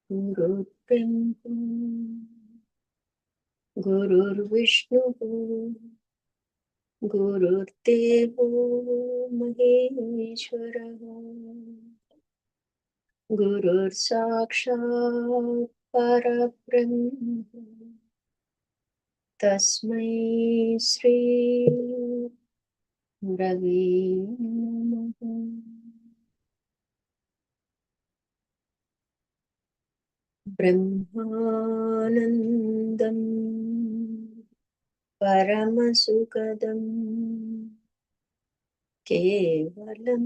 गुरुर्ब्रह्मा गुरुर्विष्णुः गुरुर्देवो महेश्वरः गुरुर्साक्षात् परब्रह्म तस्मै श्री गुरवे नमः। ब्रह्मानन्दं परमसुखदं केवलं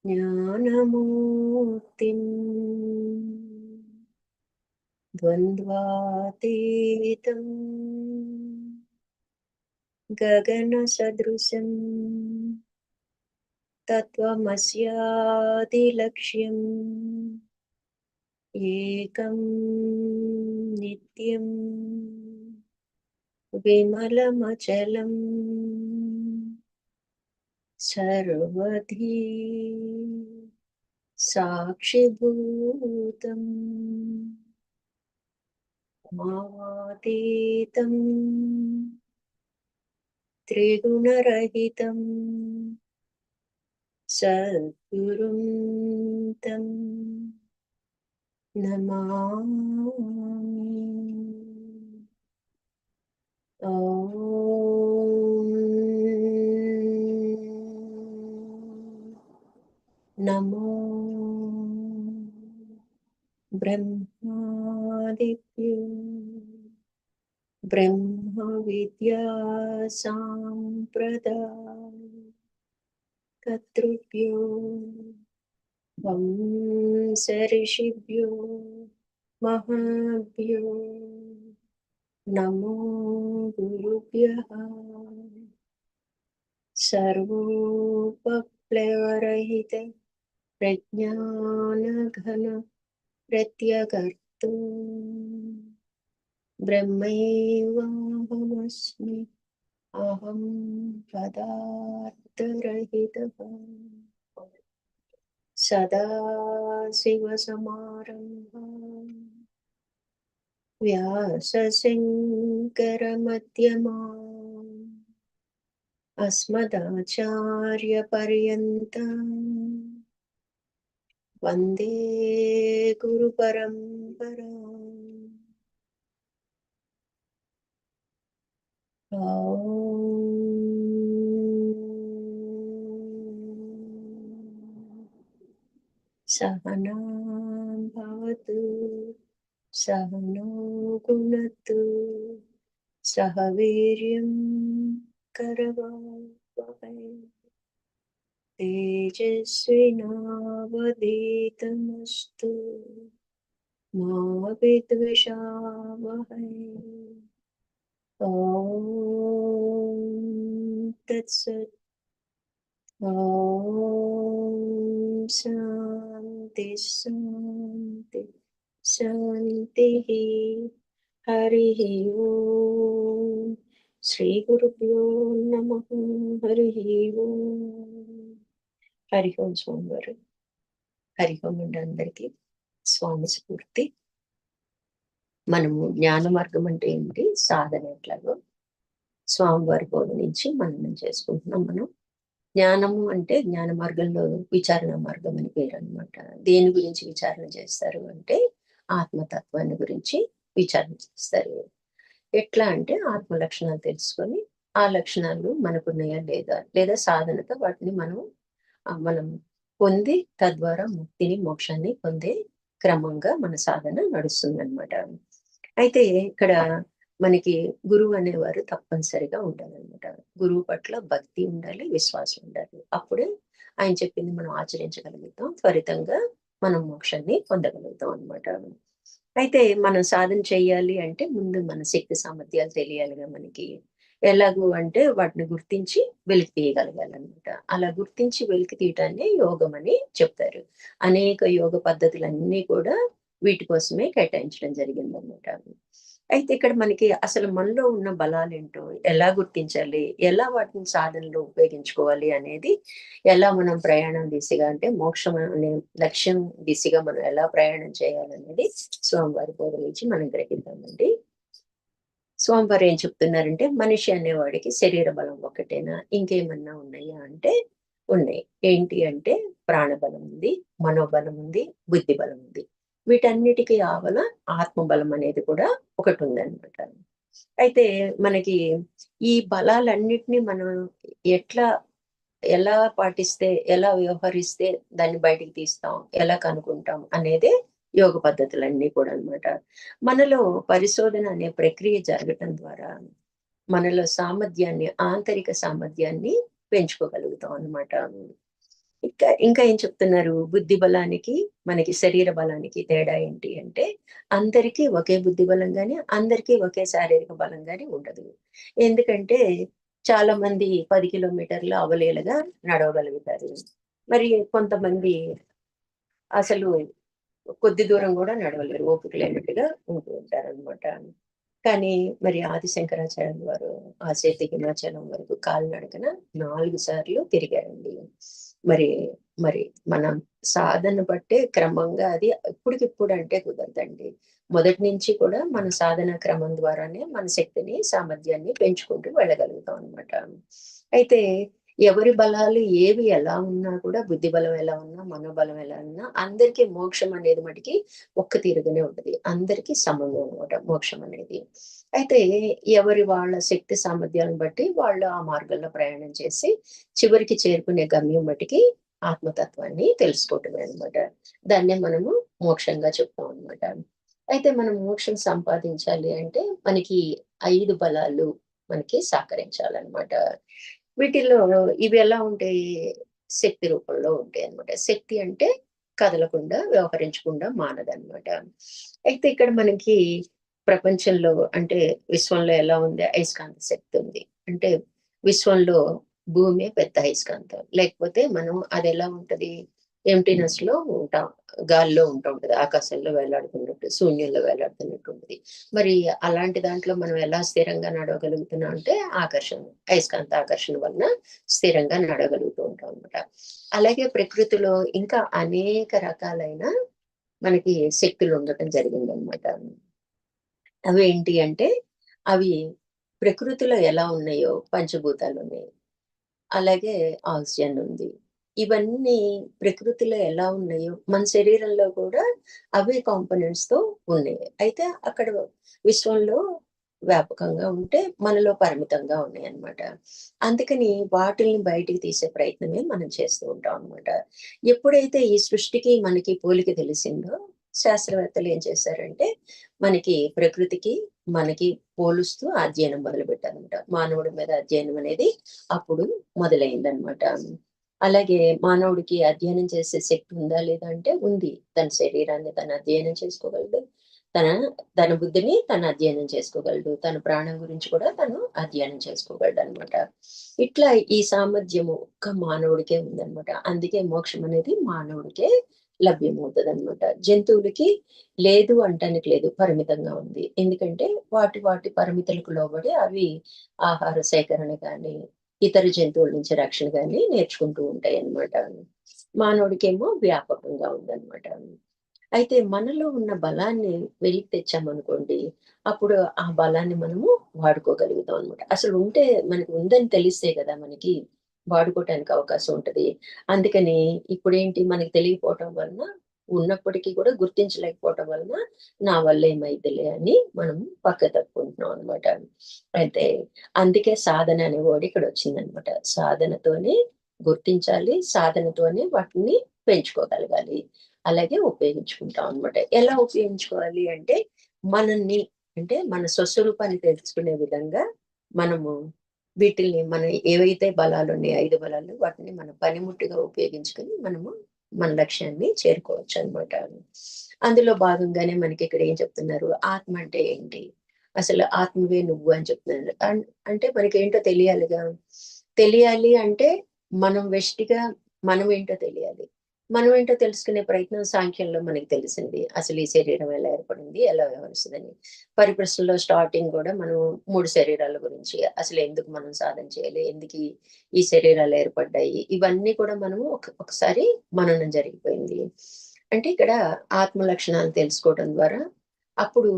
ज्ञानमूर्तिं द्वन्द्वातीतं गगनसदृशं तत्त्वमस्यादिलक्ष्यम् एकं नित्यं विमलमचलं सर्वधी साक्षिभूतं मावातीतं त्रिगुणरहितं सद्गुरुं तं नमामि। नमो ब्रह्मादिभ्यो ब्रह्मविद्या कर्तृभ्यो ऋषिभ्यो महाभ्यो नमो गुरुभ्यः। सर्वोपप्लवरहित प्रज्ञानघन प्रत्यगर्तो ब्रह्मैवाहमस्मि अहं पदार्थरहितः सदाशिवसमारम्भां व्यासशङ्करमध्यमाम् अस्मदाचार्यपर्यन्तां वन्दे गुरुपरम्पराम्। सहनां भवतु सहनो भुनक्तु सह वीर्यं करवावहै तेजस्विनावधीतमस्तु मा विद्विषावहै। ॐ तत्सत्। ॐ शान्ति शान्ति शान्तिः। हरिः ओम् श्रीगुरुभ्यो नमः। हरिः ओम्। హరి ఓం స్వామి వారు. హరి ఓం అండి అందరికీ స్వామి స్ఫూర్తి. మనము జ్ఞాన మార్గం అంటే ఏంటి, సాధన ఎట్లాగో స్వామివారి బోధ నుంచి మననం చేసుకుంటున్నాం. మనం జ్ఞానము అంటే జ్ఞాన మార్గంలో విచారణ మార్గం అని పేరు అనమాట. దేని గురించి విచారణ చేస్తారు అంటే ఆత్మతత్వాన్ని గురించి విచారణ చేస్తారు. ఎట్లా అంటే ఆత్మ లక్షణాలు తెలుసుకొని ఆ లక్షణాలు మనకున్నాయా లేదా సాధనతో వాటిని మనం పొంది తద్వారా ముక్తిని మోక్షాన్ని పొందే క్రమంగా మన సాధన నడుస్తుంది అనమాట. అయితే ఇక్కడ మనకి గురువు అనేవారు తప్పనిసరిగా ఉండాలన్నమాట. గురువు పట్ల భక్తి ఉండాలి, విశ్వాసం ఉండాలి. అప్పుడే ఆయన చెప్పింది మనం ఆచరించగలుగుతాం, త్వరితంగా మనం మోక్షాన్ని పొందగలుగుతాం అనమాట. అయితే మనం సాధన చెయ్యాలి అంటే ముందు మన శక్తి సామర్థ్యాలు తెలియాలిగా మనకి. ఎలాగూ అంటే వాటిని గుర్తించి వెలికి తీయగలగాలన్నమాట. అలా గుర్తించి వెలికి తీయటాన్ని యోగం అని చెప్తారు. అనేక యోగ పద్ధతులన్నీ కూడా వీటి కోసమే కేటాయించడం జరిగిందన్నమాట. అయితే ఇక్కడ మనకి అసలు మనలో ఉన్న బలాలేంటో ఎలా గుర్తించాలి? ఎలా వాటిని సాధనలో ఉపయోగించుకోవాలి అనేది, ఎలా మనం ప్రయాణం దిశగా అంటే మోక్షం అనే లక్ష్యం దిశగా మనం ఎలా ప్రయాణం చేయాలనేది స్వామివారి బోధ నుంచి మనం గ్రహిద్దామండి. స్వామివారు ఏం చెప్తున్నారంటే, మనిషి అనేవాడికి శరీర బలం ఒక్కటేనా? ఇంకేమన్నా ఉన్నాయా అంటే ఉన్నాయి. ఏంటి అంటే ప్రాణబలం ఉంది, మనోబలం ఉంది, బుద్ధి బలం ఉంది. వీటన్నిటికి ఆవల ఆత్మబలం అనేది కూడా ఒకటుందనమాట. అయితే మనకి ఈ బలాలన్నిటిని మనం ఎట్లా ఎలా పాటిస్తే, ఎలా వ్యవహరిస్తే దాన్ని బయటికి తీస్తాం, ఎలా కనుక్కుంటాం అనేదే యోగ పద్ధతులన్నీ కూడా అనమాట. మనలో పరిశోధన అనే ప్రక్రియ జరగటం ద్వారా మనలో సామర్థ్యాన్ని, ఆంతరిక సామర్థ్యాన్ని పెంచుకోగలుగుతాం అనమాట. ఇంకా ఇంకా ఏం చెప్తున్నారు? బుద్ధి బలానికి, మనకి శరీర బలానికి తేడా ఏంటి అంటే, అందరికీ ఒకే బుద్ధి బలం గాని, అందరికీ ఒకే శారీరక బలం గాని ఉండదు. ఎందుకంటే, చాలా మంది 10 కిలోమీటర్లు అవలీలగా నడవగలుగుతారు. మరి కొంతమంది అసలు కొద్ది దూరం గూడా నడవలేరు. ఓపిక లేనట్టుగా ఉంటూ ఉంటారనమాట. కానీ మరి ఆది శంకరాచార్యులు వారు ఆసేతు హిమాచలం వరకు కాలినడకన 4 సార్లు తిరిగారండి. మరి మరి మనం సాధన బట్టే క్రమంగా అది ఇప్పటికిప్పుడు అంటే కుదరదండి. మొదటి నుంచి కూడా మన సాధన క్రమం ద్వారానే మన శక్తిని, సామర్థ్యాన్ని పెంచుకుంటూ వెళ్ళగలుగుతాం అనమాట. అయితే ఎవరి బలాలు ఏవి ఎలా ఉన్నా కూడా బుద్ధి బలం ఎలా ఉన్నా, మనోబలం ఎలా ఉన్నా అందరికీ మోక్షం అనేది మటికి ఒక్క తీరుగానే ఉంటది. అందరికీ సమంగా అనమాట మోక్షం అనేది. అయితే ఎవరి వాళ్ళ శక్తి సామర్థ్యాలను బట్టి వాళ్ళు ఆ మార్గంలో ప్రయాణం చేసి చివరికి చేరుకునే గమ్యం మటికి ఆత్మతత్వాన్ని తెలుసుకోవటమే అనమాట. దాన్నే మనము మోక్షంగా చెప్తాం అనమాట. అయితే మనం మోక్షం సంపాదించాలి అంటే మనకి 5 బలాలు మనకి సహకరించాలనమాట. వీటిల్లో ఇవి ఎలా ఉంటాయి? శక్తి రూపంలో ఉంటాయన్నమాట. శక్తి అంటే కదలకుండా, వ్యవహరించకుండా మానదనమాట. అయితే ఇక్కడ మనకి ప్రపంచంలో అంటే విశ్వంలో ఎలా ఉంది? అయస్కాంత శక్తి ఉంది. అంటే విశ్వంలో భూమే పెద్ద అయస్కాంతం. లేకపోతే మనం అదెలా ఉంటది? ఎంప్టీనెస్‌లో ఉంటాం. గాలిలో ఉంటా ఉంటది. ఆకాశంలో వేలాడుతున్నట్టు, శూన్యంలో వేలాడుతున్నట్టు ఉంటది. మరి అలాంటి దాంట్లో మనం ఎలా స్థిరంగా నడవగలుగుతున్నాం అంటే ఆకర్షణ, అయస్కాంత ఆకర్షణ వలన స్థిరంగా నడవగలుగుతూ ఉంటాం అనమాట. అలాగే ప్రకృతిలో ఇంకా అనేక రకాలైన మనకి శక్తులు ఉండటం జరిగిందనమాట. అవేంటి అంటే అవి ప్రకృతిలో ఎలా ఉన్నాయో పంచభూతాలున్నాయి. అలాగే ఆక్సిజన్ ఉంది. ఇవన్నీ ప్రకృతిలో ఎలా ఉన్నాయో, మన శరీరంలో కూడా అవే కాంపోనెంట్స్‌తో ఉన్నాయి. అయితే అక్కడ విశ్వంలో వ్యాపకంగా ఉంటే, మనలో పరిమితంగా ఉన్నాయన్నమాట. అందుకని వాటిల్ని బయటికి తీసే ప్రయత్నమే మనం చేస్తూ ఉంటాం అన్నమాట. ఎప్పుడైతే ఈ సృష్టికి, మనకి పోలిక తెలిసిందో, శాస్త్రవేత్తలు ఏం చేశారంటే, మనకి ప్రకృతికి, మనకి పోలుస్తూ అధ్యయనం మొదలుపెట్టారన్నమాట. మానవుడి మీద అధ్యయనం అనేది అప్పుడు మొదలైందనమాట. అలాగే మానవుడికి అధ్యయనం చేసే శక్తి ఉందా? లేదా? అంటే ఉంది. తన శరీరాన్ని తను అధ్యయనం చేసుకోగలడు. తన తన బుద్ధిని తను అధ్యయనం చేసుకోగలడు. తన ప్రాణం గురించి కూడా తను అధ్యయనం చేసుకోగలడనమాట. ఇట్లా ఈ సామర్థ్యము ఒక్క మానవుడికే ఉందనమాట. అందుకే మోక్షం అనేది మానవుడికే లభ్యమవుతదనమాట. జంతువులకి లేదు అంటానికి లేదు. పరిమితంగా ఉంది. ఎందుకంటే వాటి పరిమితులకు లోబడి అవి ఆహార సేకరణ గాని, ఇతర జంతువుల నుంచి రక్షణ గాని నేర్చుకుంటూ ఉంటాయన్నమాట. మానవుడికేమో వ్యాపకంగా ఉందన్నమాట. అయితే మనలో ఉన్న బలాన్ని వెలికి తెచ్చామనుకోండి, అప్పుడు ఆ బలాన్ని మనము వాడుకోగలుగుతాం అనమాట. అసలు ఉంటే మనకి ఉందని తెలిస్తే కదా మనకి వాడుకోవటానికి అవకాశం ఉంటది. అందుకని ఇప్పుడేంటి మనకి తెలియకపోవటం వలన, ఉన్నప్పటికీ కూడా గుర్తించలేకపోవటం వలన, నా వల్ల ఏమైద్దిలే అని మనం పక్కకు తప్పుకుంటున్నాం అనమాట. అయితే అందుకే సాధన అనే వర్డ్ ఇక్కడొచ్చిందనమాట. సాధనతోనే గుర్తించాలి. సాధనతోనే వాటిని పెంచుకోగలగాలి. అలాగే ఉపయోగించుకుంటాం అనమాట. ఎలా ఉపయోగించుకోవాలి అంటే, మనల్ని అంటే మన స్వస్వరూపాన్ని తెలుసుకునే విధంగా మనము వీటిల్ని మనం ఏవైతే బలాలున్నాయో 5 బలాలు వాటిని మన పనిముట్టుగా ఉపయోగించుకొని మనము మన లక్ష్యాన్ని చేరుకోవచ్చనమాట. అందులో భాగంగానే మనకిక్కడ ఏం చెప్తున్నారు? ఆత్మ అంటే ఏంటి? అసలు ఆత్మవే నువ్వు అని చెప్తున్నారు. అంటే మనకేంటో తెలియాలిగా. తెలియాలి అంటే మనం వెష్టిగా మనమేంటో తెలియాలి. మనం ఏంటో తెలుసుకునే ప్రయత్నం సాంఖ్యంలో మనకి తెలిసింది. అసలు ఈ శరీరం ఎలా ఏర్పడింది? ఎలా వ్యవహరిస్తదని. పరిప్రశ్నలో స్టార్టింగ్ గూడా మనం 3 శరీరాల గురించి, అసలు ఎందుకు మనం సాధన చేయాలి? ఎందుకు ఈ శరీరాలు ఏర్పడ్డాయి? ఇవన్నీ కూడా మనము ఒకసారి మననం జరిగిపోయింది. అంటే ఇక్కడ ఆత్మ లక్షణాలు తెలుసుకోవడం ద్వారా, అప్పుడు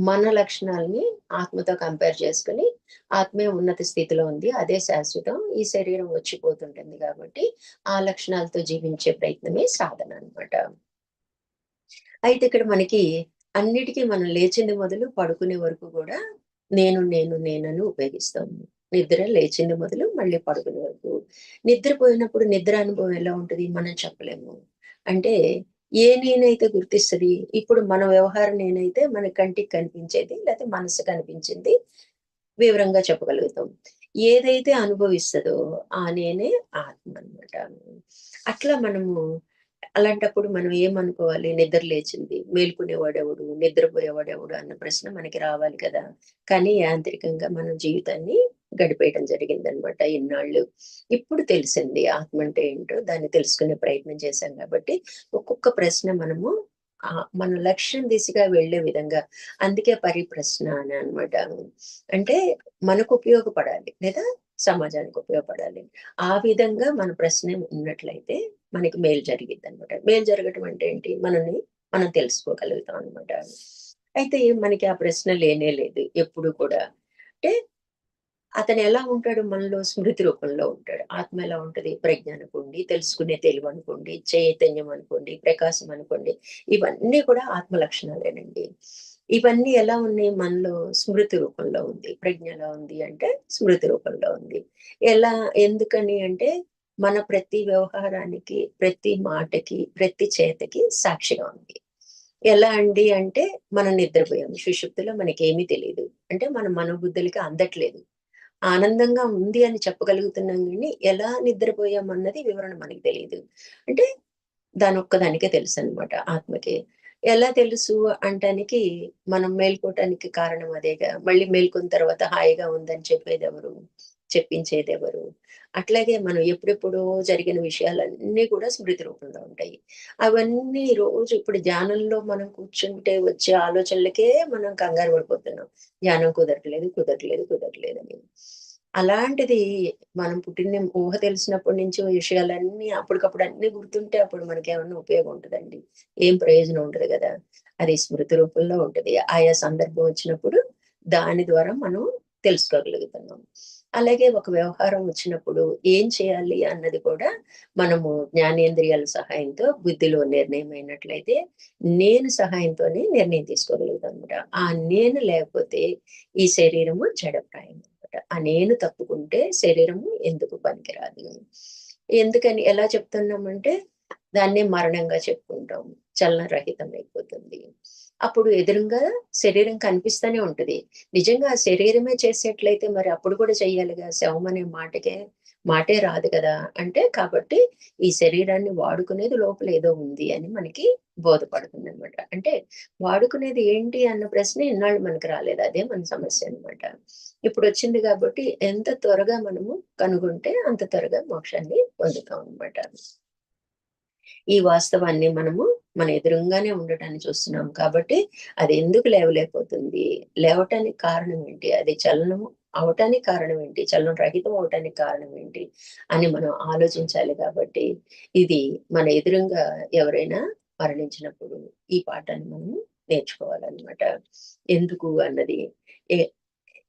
మన లక్షణాల్ని ఆత్మతో కంపేర్ చేసుకొని, ఆత్మే ఉన్నత స్థితిలో ఉంది. అదే శాశ్వతం. ఈ శరీరం వచ్చిపోతుంటుంది కాబట్టి ఆ లక్షణాలతో జీవించే ప్రయత్నమే సాధన అన్నమాట. అయితే ఇక్కడ మనకి అన్నిటికీ మనం లేచింది మొదలు పడుకునే వరకు కూడా నేనని ఉపయోగిస్తాము. నిద్ర లేచింది మొదలు మళ్ళీ పడుకునే వరకు. నిద్రపోయినప్పుడు నిద్ర అనుభవం ఎలా ఉంటది? మనం చెప్పలేము. అంటే ఏ నేనైతే గుర్తిస్తది? ఇప్పుడు మన వ్యవహార నేనైతే మన కంటికి కనిపించేది లేతే మనసుకు కనిపించింది వివరంగా చెప్పగలుగుతాం. ఏదైతే అనుభవిస్తదో ఆ నేనే ఆత్మ అన్నమాట. అట్లా మనము అలాంటప్పుడు మనం ఏమనుకోవాలి? నిద్ర లేచింది. మేలుకునేవాడెవడు? నిద్రపోయేవాడెవడు? అన్న ప్రశ్న మనకి రావాలి కదా! కానీ యాంత్రికంగా మన జీవితాన్ని గడిపేయడం జరిగిందనమాట ఇన్నాళ్ళు. ఇప్పుడు తెలిసింది ఆత్మ అంటే ఏంటో, దాన్ని తెలుసుకునే ప్రయత్నం చేశాం కాబట్టి, ఒక్కొక్క ప్రశ్న మనము మన లక్ష్యం దిశగా వెళ్ళే విధంగా అందుకే పరిప్రశ్న అని అనమాట. అంటే మనకు ఉపయోగపడాలి లేదా సమాజానికి ఉపయోగపడాలి. ఆ విధంగా మన ప్రశ్న ఉన్నట్లయితే మనకి మేలు జరిగిద్దనమాట. మేలు జరగటం అంటే ఏంటి? మనల్ని మనం తెలుసుకోగలుగుతాం అనమాట. అయితే మనకి ఆ ప్రశ్న లేనే లేదు ఎప్పుడు కూడా. అంటే అతనెలా ఉంటాడు మనలో స్మృతి రూపంలో ఉంటాడు. ఆత్మ ఎలా ఉంటది? ప్రజ్ఞానుకోండి, తెలుసుకునే తెలివనుకోండి, చైతన్యం అనుకోండి, ప్రకాశం అనుకోండి. ఇవన్నీ కూడా ఆత్మ లక్షణాలేనండి. ఇవన్నీ ఎలా ఉన్నాయి మనలో? స్మృతి రూపంలో ఉంది. ప్రజ్ఞ ఎలా ఉంది అంటే స్మృతి రూపంలో ఉంది. ఎలా ఎందుకని అంటే మన ప్రతి వ్యవహారానికి, ప్రతి మాటకి, ప్రతి చేతకి సాక్షిగా ఉంది. ఎలా అండి అంటే మనం నిద్రపోయాము. సుషుప్తిలో మనకేమీ తెలీదు. అంటే మన మనోబుద్ధులకి అందట్లేదు. ఆనందంగా ఉంది అని చెప్పగలుగుతున్నాం గానీ, ఎలా నిద్రపోయామన్నది వివరణ మనకి తెలీదు. అంటే దానొక్కదానికే తెలుసనమాట ఆత్మకి. ఎలా తెలుసు అంటానికి మనం మేలుకోవటానికి కారణం అదేగా. మళ్ళీ మేలుకున్న తర్వాత హాయిగా ఉందని చెప్పేదెవరు? చెప్పించేదెవరు? అట్లాగే మనం ఎప్పుడెప్పుడో జరిగిన విషయాలన్నీ కూడా స్మృతి రూపంలో ఉంటాయి. అవన్నీ రోజు ఇప్పుడు ధ్యానంలో మనం కూర్చుంటే వచ్చే ఆలోచనలకే మనం కంగారు పడిపోతున్నాం. ధ్యానం కుదరట్లేదని. అలాంటిది మనం పుట్టిన ఊహ తెలిసినప్పటి నుంచి విషయాలన్నీ అప్పటికప్పుడు అన్నీ గుర్తుంటే అప్పుడు మనకేమన్నా ఉపయోగం ఉంటదండి? ఏం ప్రయోజనం ఉండదు గదా! అది స్మృతి రూపంలో ఉంటది. ఆయా సందర్భం వచ్చినప్పుడు దాని ద్వారా మనం తెలుసుకోగలుగుతున్నాం. అలాగే ఒక వ్యవహారం వచ్చినప్పుడు ఏం చేయాలి అన్నది కూడా మనము జ్ఞానేంద్రియాల సహాయంతో బుద్ధిలో నిర్ణయం అయినట్లయితే నేను సహాయంతోనే నిర్ణయం తీసుకోగలుగుతామనమాట. ఆ నేను లేకపోతే ఈ శరీరము జడప్రాయం అనమాట. ఆ నేను తప్పుకుంటే శరీరము ఎందుకు పనికిరాదు. ఎందుకని ఎలా చెప్తున్నామంటే దాన్నే మరణంగా చెప్పుకుంటాం. చలనరహితం అయిపోతుంది. అప్పుడు ఎదురుంగా శరీరం కనిపిస్తూనే ఉంటది. నిజంగా ఆ శరీరమే చేసేట్లయితే మరి అప్పుడు కూడా చెయ్యాలిగా. శవం అనే మాటే రాదు కదా! అంటే కాబట్టి ఈ శరీరాన్ని వాడుకునేది లోపల ఏదో ఉంది అని మనకి బోధపడుతుందనమాట. అంటే వాడుకునేది ఏంటి అన్న ప్రశ్న ఇన్నాళ్ళు మనకు రాలేదు. అదే మన సమస్య అనమాట. ఇప్పుడొచ్చింది కాబట్టి ఎంత త్వరగా మనము కనుగొంటే అంత త్వరగా మోక్షాన్ని పొందుతాం అనమాట. ఈ వాస్తవాన్ని మనము మన ఎదురుంగానే ఉండటాన్ని చూస్తున్నాం కాబట్టి, అది ఎందుకు లేవలేకపోతుంది? లేవటానికి కారణం ఏంటి? అది చలనం అవ్వటానికి కారణం ఏంటి? చలనం రహితం అవ్వటానికి కారణం ఏంటి? అని మనం ఆలోచించాలి కాబట్టి, ఇది మన ఎదురుంగా ఎవరైనా మరణించినప్పుడు ఈ పాఠాన్ని మనము నేర్చుకోవాలనమాట. ఎందుకు అన్నది ఎ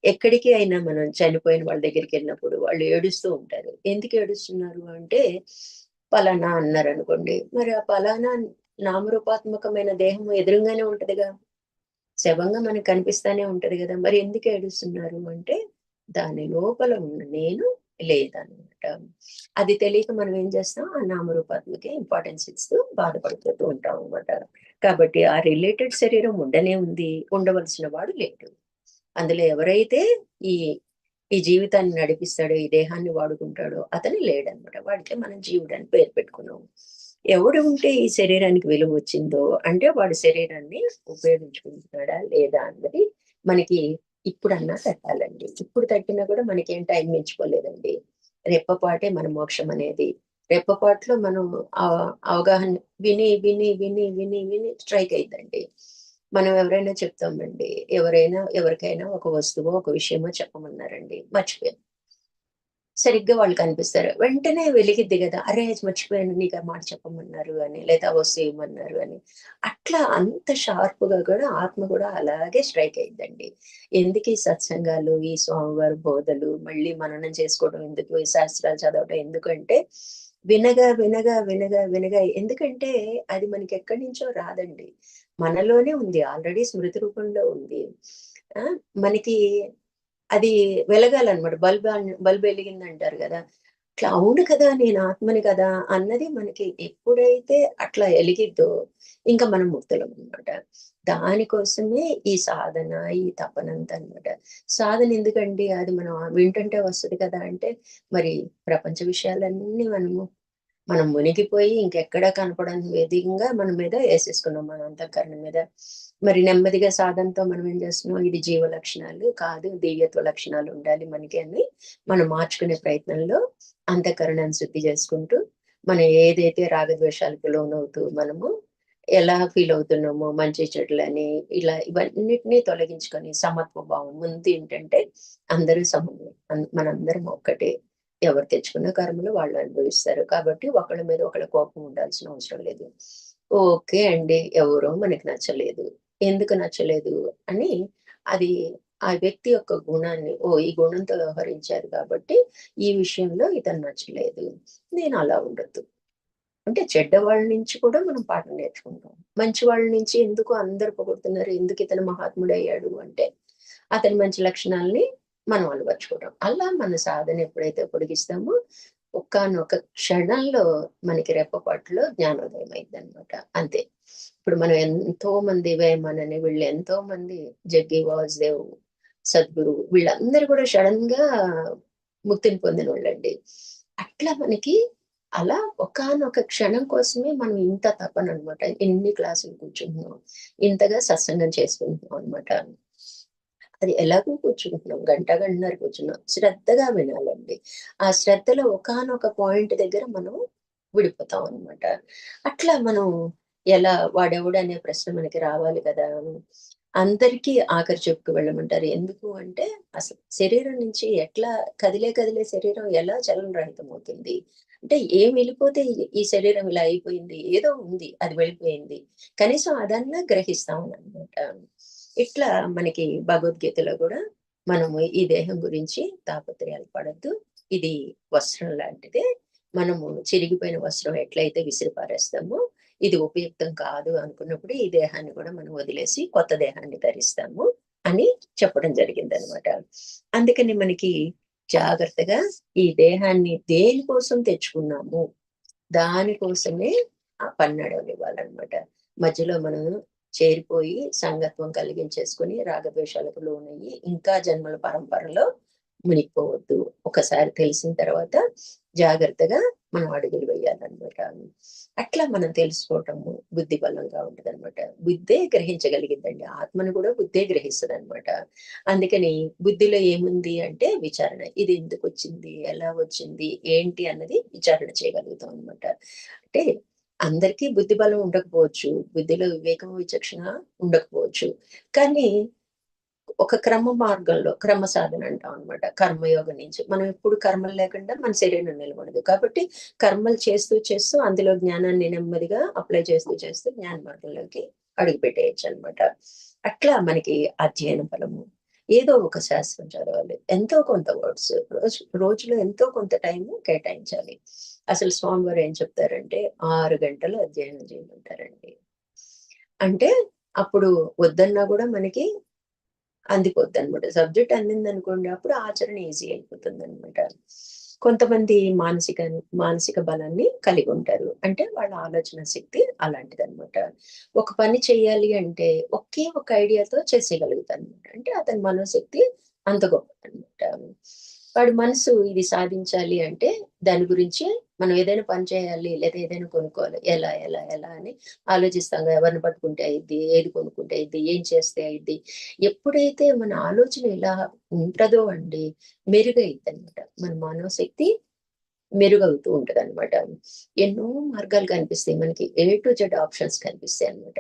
ఎక్కడికి అయినా మనం చనిపోయిన వాళ్ళ దగ్గరికెళ్ళినప్పుడు వాళ్ళు ఏడుస్తూ ఉంటారు. ఎందుకు ఏడుస్తున్నారు అంటే, పలానా అన్నారనుకోండి. మరి ఆ పలానా నామరూపాత్మకమైన దేహం ఎదురుంగానే ఉంటదిగా. శవంగా మనకు కనిపిస్తానే ఉంటది గదా! మరి ఎందుకు ఏడుస్తున్నారు అంటే, దాని లోపల ఉన్న నేను లేదనమాట. అది తెలియక మనం ఏం చేస్తాం, ఆ నామరూపాత్మకే ఇంపార్టెన్స్ ఇస్తూ బాధపడిపోతూ ఉంటాం అనమాట. కాబట్టి ఆ రిలేటెడ్ శరీరం ఉండనే ఉంది. ఉండవలసిన వాడు లేడు. అందులో ఎవరైతే ఈ ఈ జీవితాన్ని నడిపిస్తాడో, ఈ దేహాన్ని వాడుకుంటాడో అతను లేడనమాట. వాడికే మనం జీవుడని పేరు పెట్టుకున్నాం. ఎవడు ఉంటే ఈ శరీరానికి విలువొచ్చిందో అంటే వాడు శరీరాన్ని ఉపయోగించుకుంటున్నాడా లేదా అన్నది మనకి ఇప్పుడన్నా తట్టాలండి. ఇప్పుడు తట్టినా కూడా మనకేం టైం మించిపోలేదండి. రెప్పపాటే మన మోక్షం అనేది. రెప్పపాటులో మనం అవగాహన విని విని విని విని విని స్ట్రైక్ అయిద్దండి. మనం ఎవరైనా చెప్తామండి, ఎవరికైనా ఒక వస్తువో ఒక విషయమో చెప్పమన్నారండి, మర్చిపోయాను. సరిగ్గా వాళ్ళు కనిపిస్తారు. వెంటనే వెలిగిద్ది గదా! అరే! మర్చిపోయాను నీకు ఆ మాట చెప్పమన్నారు అని, లేదా ఆ వస్తువు ఇవ్వమన్నారు అని. అట్లా అంత షార్ప్‌గా గూడా ఆత్మ గూడా అలాగే స్ట్రైక్ అయిద్దండి. ఎందుకీ సత్సంగాలు, ఈ స్వామివారి బోధలు, మళ్ళీ మననం చేసుకోవడం ఎందుకు, ఈ శాస్త్రాలు చదవటం ఎందుకంటే, వినగా ఎందుకంటే అది మనకెక్కడి నుంచో రాదండి. మనలోనే ఉంది. ఆల్రెడీ స్మృతి రూపంలో ఉంది. ఆ! మనకి అది వెలగాలనమాట. బల్బ్ ఎలిగిందంటారు గదా! అట్లా అవును కదా! నేను ఆత్మని కదా! అన్నది మనకి ఎప్పుడైతే అట్లా ఎలిగిద్దో, ఇంక మనం ముక్తులమనమాట. దానికోసమే ఈ సాధన, ఈ తపనంతా అనమాట. సాధన ఎందుకండి? అది మనం వింటుంటే వస్తది కదా! అంటే, మరి ప్రపంచ విషయాలన్నీ మనం మునిగిపోయి ఇంకెక్కడా కనపడని విధంగా మన మీద ఏసేసుకున్నాం మన అంతఃకరణ మీద. మరి నెమ్మదిగా సాధనతో మనం ఏం చేస్తున్నాం, ఇది జీవ లక్షణాలు కాదు, దివ్యత్వ లక్షణాలు ఉండాలి మనకి అని మనం మార్చుకునే ప్రయత్నంలో అంతఃకరణాన్ని శుద్ధి చేసుకుంటూ, మనం ఏదైతే రాగద్వేషాలకు లోనవుతూ మనము ఎలా ఫీల్ అవుతున్నామో మంచి చెడులని ఇలా ఇవన్నిటిని తొలగించుకొని సమత్వ భావం ముందు ఏంటంటే అందరూ సమమే. మనందరం ఒక్కటే. ఎవరు తెచ్చుకున్న కర్మలు వాళ్ళు అనుభవిస్తారు. కాబట్టి ఒకళ్ళ మీద ఒకళ్ళ కోపం ఉండాల్సిన అవసరం లేదు. ఓకే అండి. ఎవరో మనకి నచ్చలేదు. ఎందుకు నచ్చలేదు అని అది ఆ వ్యక్తి యొక్క గుణాన్ని, ఓహ్! ఈ గుణంతో వ్యవహరించారు కాబట్టి ఈ విషయంలో ఇతను నచ్చలేదు. నేను అలా ఉండొద్దు. అంటే చెడ్డవాళ్ళ నుంచి కూడా మనం పాఠం నేర్చుకుంటాం. మంచి వాళ్ళ నుంచి ఎందుకు అందరూ పొగుడుతున్నారు, ఎందుకు ఇతను మహాత్ముడయ్యాడు అంటే, అతని మంచి లక్షణాల్ని మనం అలవరుచుకోవడం. అలా మన సాధన ఎప్పుడైతే పొడిగిస్తామో, ఒకానొక క్షణంలో మనకి రెప్పపాటులో జ్ఞానోదయం అయిద్దనమాట. అంతే. ఇప్పుడు మనం ఎంతో మంది వేమనని వీళ్ళు ఎంతో మంది జగ్గి వాసుదేవ్, సద్గురు వీళ్ళందరూ కూడా సడెన్‌గా ముక్తిని పొందినోళ్ళండి. అట్లా మనకి అలా ఒకానొక క్షణం కోసమే మనం ఇంత తపననమాట. ఇన్ని క్లాసులు కూర్చుంటున్నాం. ఇంతగా సత్సంగం చేసుకుంటున్నాం అనమాట. అది ఎలాగో కూర్చుంటున్నాం. గంట, గంటన్నర కూర్చున్నాం. శ్రద్ధగా వినాలండి. ఆ శ్రద్ధలో ఒకానొక పాయింట్ దగ్గర మనం విడిపోతాం అనమాట. అట్లా మనం ఎలా వాడెవడనే ప్రశ్న మనకి రావాలి కదా! అందరికీ ఆఖరి చెప్పుకు వెళ్ళమంటారు. ఎందుకు అంటే శరీరం నుంచి ఎట్లా కదిలే శరీరం ఎలా చలన రహితమవుతుంది? అంటే ఏం వెళ్ళిపోతే ఈ శరీరం ఇలా అయిపోయింది. ఏదో ఉంది. అది వెళ్ళిపోయింది. కనీసం అదన్నా గ్రహిస్తామనమాట. ఇట్లా మనకి భగవద్గీతలో గూడా మనము ఈ దేహం గురించి తాపత్రయాలు పడొద్దు. ఇది వస్త్రం లాంటిదే. మనము చిరిగిపోయిన వస్త్రం ఎట్లయితే విసిరి పారేస్తామో, ఇది ఉపయుక్తం కాదు అనుకున్నప్పుడు ఈ దేహాన్ని కూడా మనం వదిలేసి కొత్త దేహాన్ని ధరిస్తాము అని చెప్పడం జరిగిందనమాట. అందుకని మనకి జాగ్రత్తగా ఈ దేహాన్ని దేనికోసం తెచ్చుకున్నాము, దానికోసమే పన్నడవనివ్వాలనమాట. మధ్యలో మనం చేరిపోయి సంగత్వం కలిగించేసుకొని రాగద్వేషాలకు లోనయ్యి ఇంకా జన్మల పరంపరలో మునిగిపోవద్దు. ఒకసారి తెలిసిన తర్వాత జాగ్రత్తగా మనం అడుగులు వేయాలనమాట. అట్లా మనం తెలుసుకోవటము బుద్ధి బలంగా ఉంటదనమాట. బుద్ధే గ్రహించగలిగిద్దండి. ఆత్మను కూడా బుద్ధే గ్రహిస్తదనమాట. అందుకని బుద్ధిలో ఏముంది అంటే విచారణ. ఇది ఎందుకొచ్చింది? ఎలా వచ్చింది? ఏంటి అన్నది విచారణ చేయగలుగుతాం అనమాట. అంటే అందరికీ బుద్ధి బలం ఉండకపోవచ్చు. బుద్ధిలో వివేకం, విచక్షణ ఉండకపోవచ్చు. కానీ ఒక క్రమ మార్గంలో క్రమ సాధన అంటాం అనమాట. కర్మయోగం నుంచి. మనం ఎప్పుడు కర్మలు లేకుండా మన శరీరం నిలబడదు. కాబట్టి కర్మలు చేస్తూ అందులో జ్ఞానాన్ని నెమ్మదిగా అప్లై చేస్తూ జ్ఞాన మార్గంలోకి అడుగుపెట్టేయొచ్చనమాట. అట్లా మనకి అధ్యయన బలము. ఏదో ఒక శాస్త్రం చదవాలి. ఎంతో కొంత వర్డ్స్ రోజులో ఎంతో కొంత టైము కేటాయించాలి. అసలు స్వామివారు ఏం చెప్తారంటే 6 గంటలు అధ్యయనం చేయమంటారండి. అంటే అప్పుడు వద్దన్నా గూడా మనకి అందిపోద్దనమాట. సబ్జెక్ట్ అందిందనుకోండి అప్పుడు ఆచరణ ఈజీ అయిపోతుందనమాట. కొంతమంది మానసిక బలాన్ని కలిగుంటారు. అంటే వాళ్ళ ఆలోచన శక్తి అలాంటిదనమాట. ఒక పని చేయాలి అంటే ఒకే ఒక ఐడియాతో చేసేయగలుగుతారనమాట. అంటే అతని మనోశక్తి అంత గొప్పదనమాట. వాడి మనసు ఇది సాధించాలి అంటే దాని గురించి మనం ఏదైనా పని చేయాలి లేదా ఏదైనా కొనుక్కోవాలి. ఎలా అని ఆలోచిస్తాంగా ఎవరిని పట్టుకుంటే అయిద్ది? ఏది కొనుక్కుంటే అయిద్ది? ఏం చేస్తే అయిద్ది? ఎప్పుడైతే మన ఆలోచన ఇలా ఉంటదో అండి మెరుగయిద్దనమాట. మన మనోశక్తి మెరుగవుతూ ఉంటది అనమాట. ఎన్నో మార్గాలు కనిపిస్తాయి మనకి. ఏ టు జెడ్ ఆప్షన్స్ కనిపిస్తాయి అనమాట.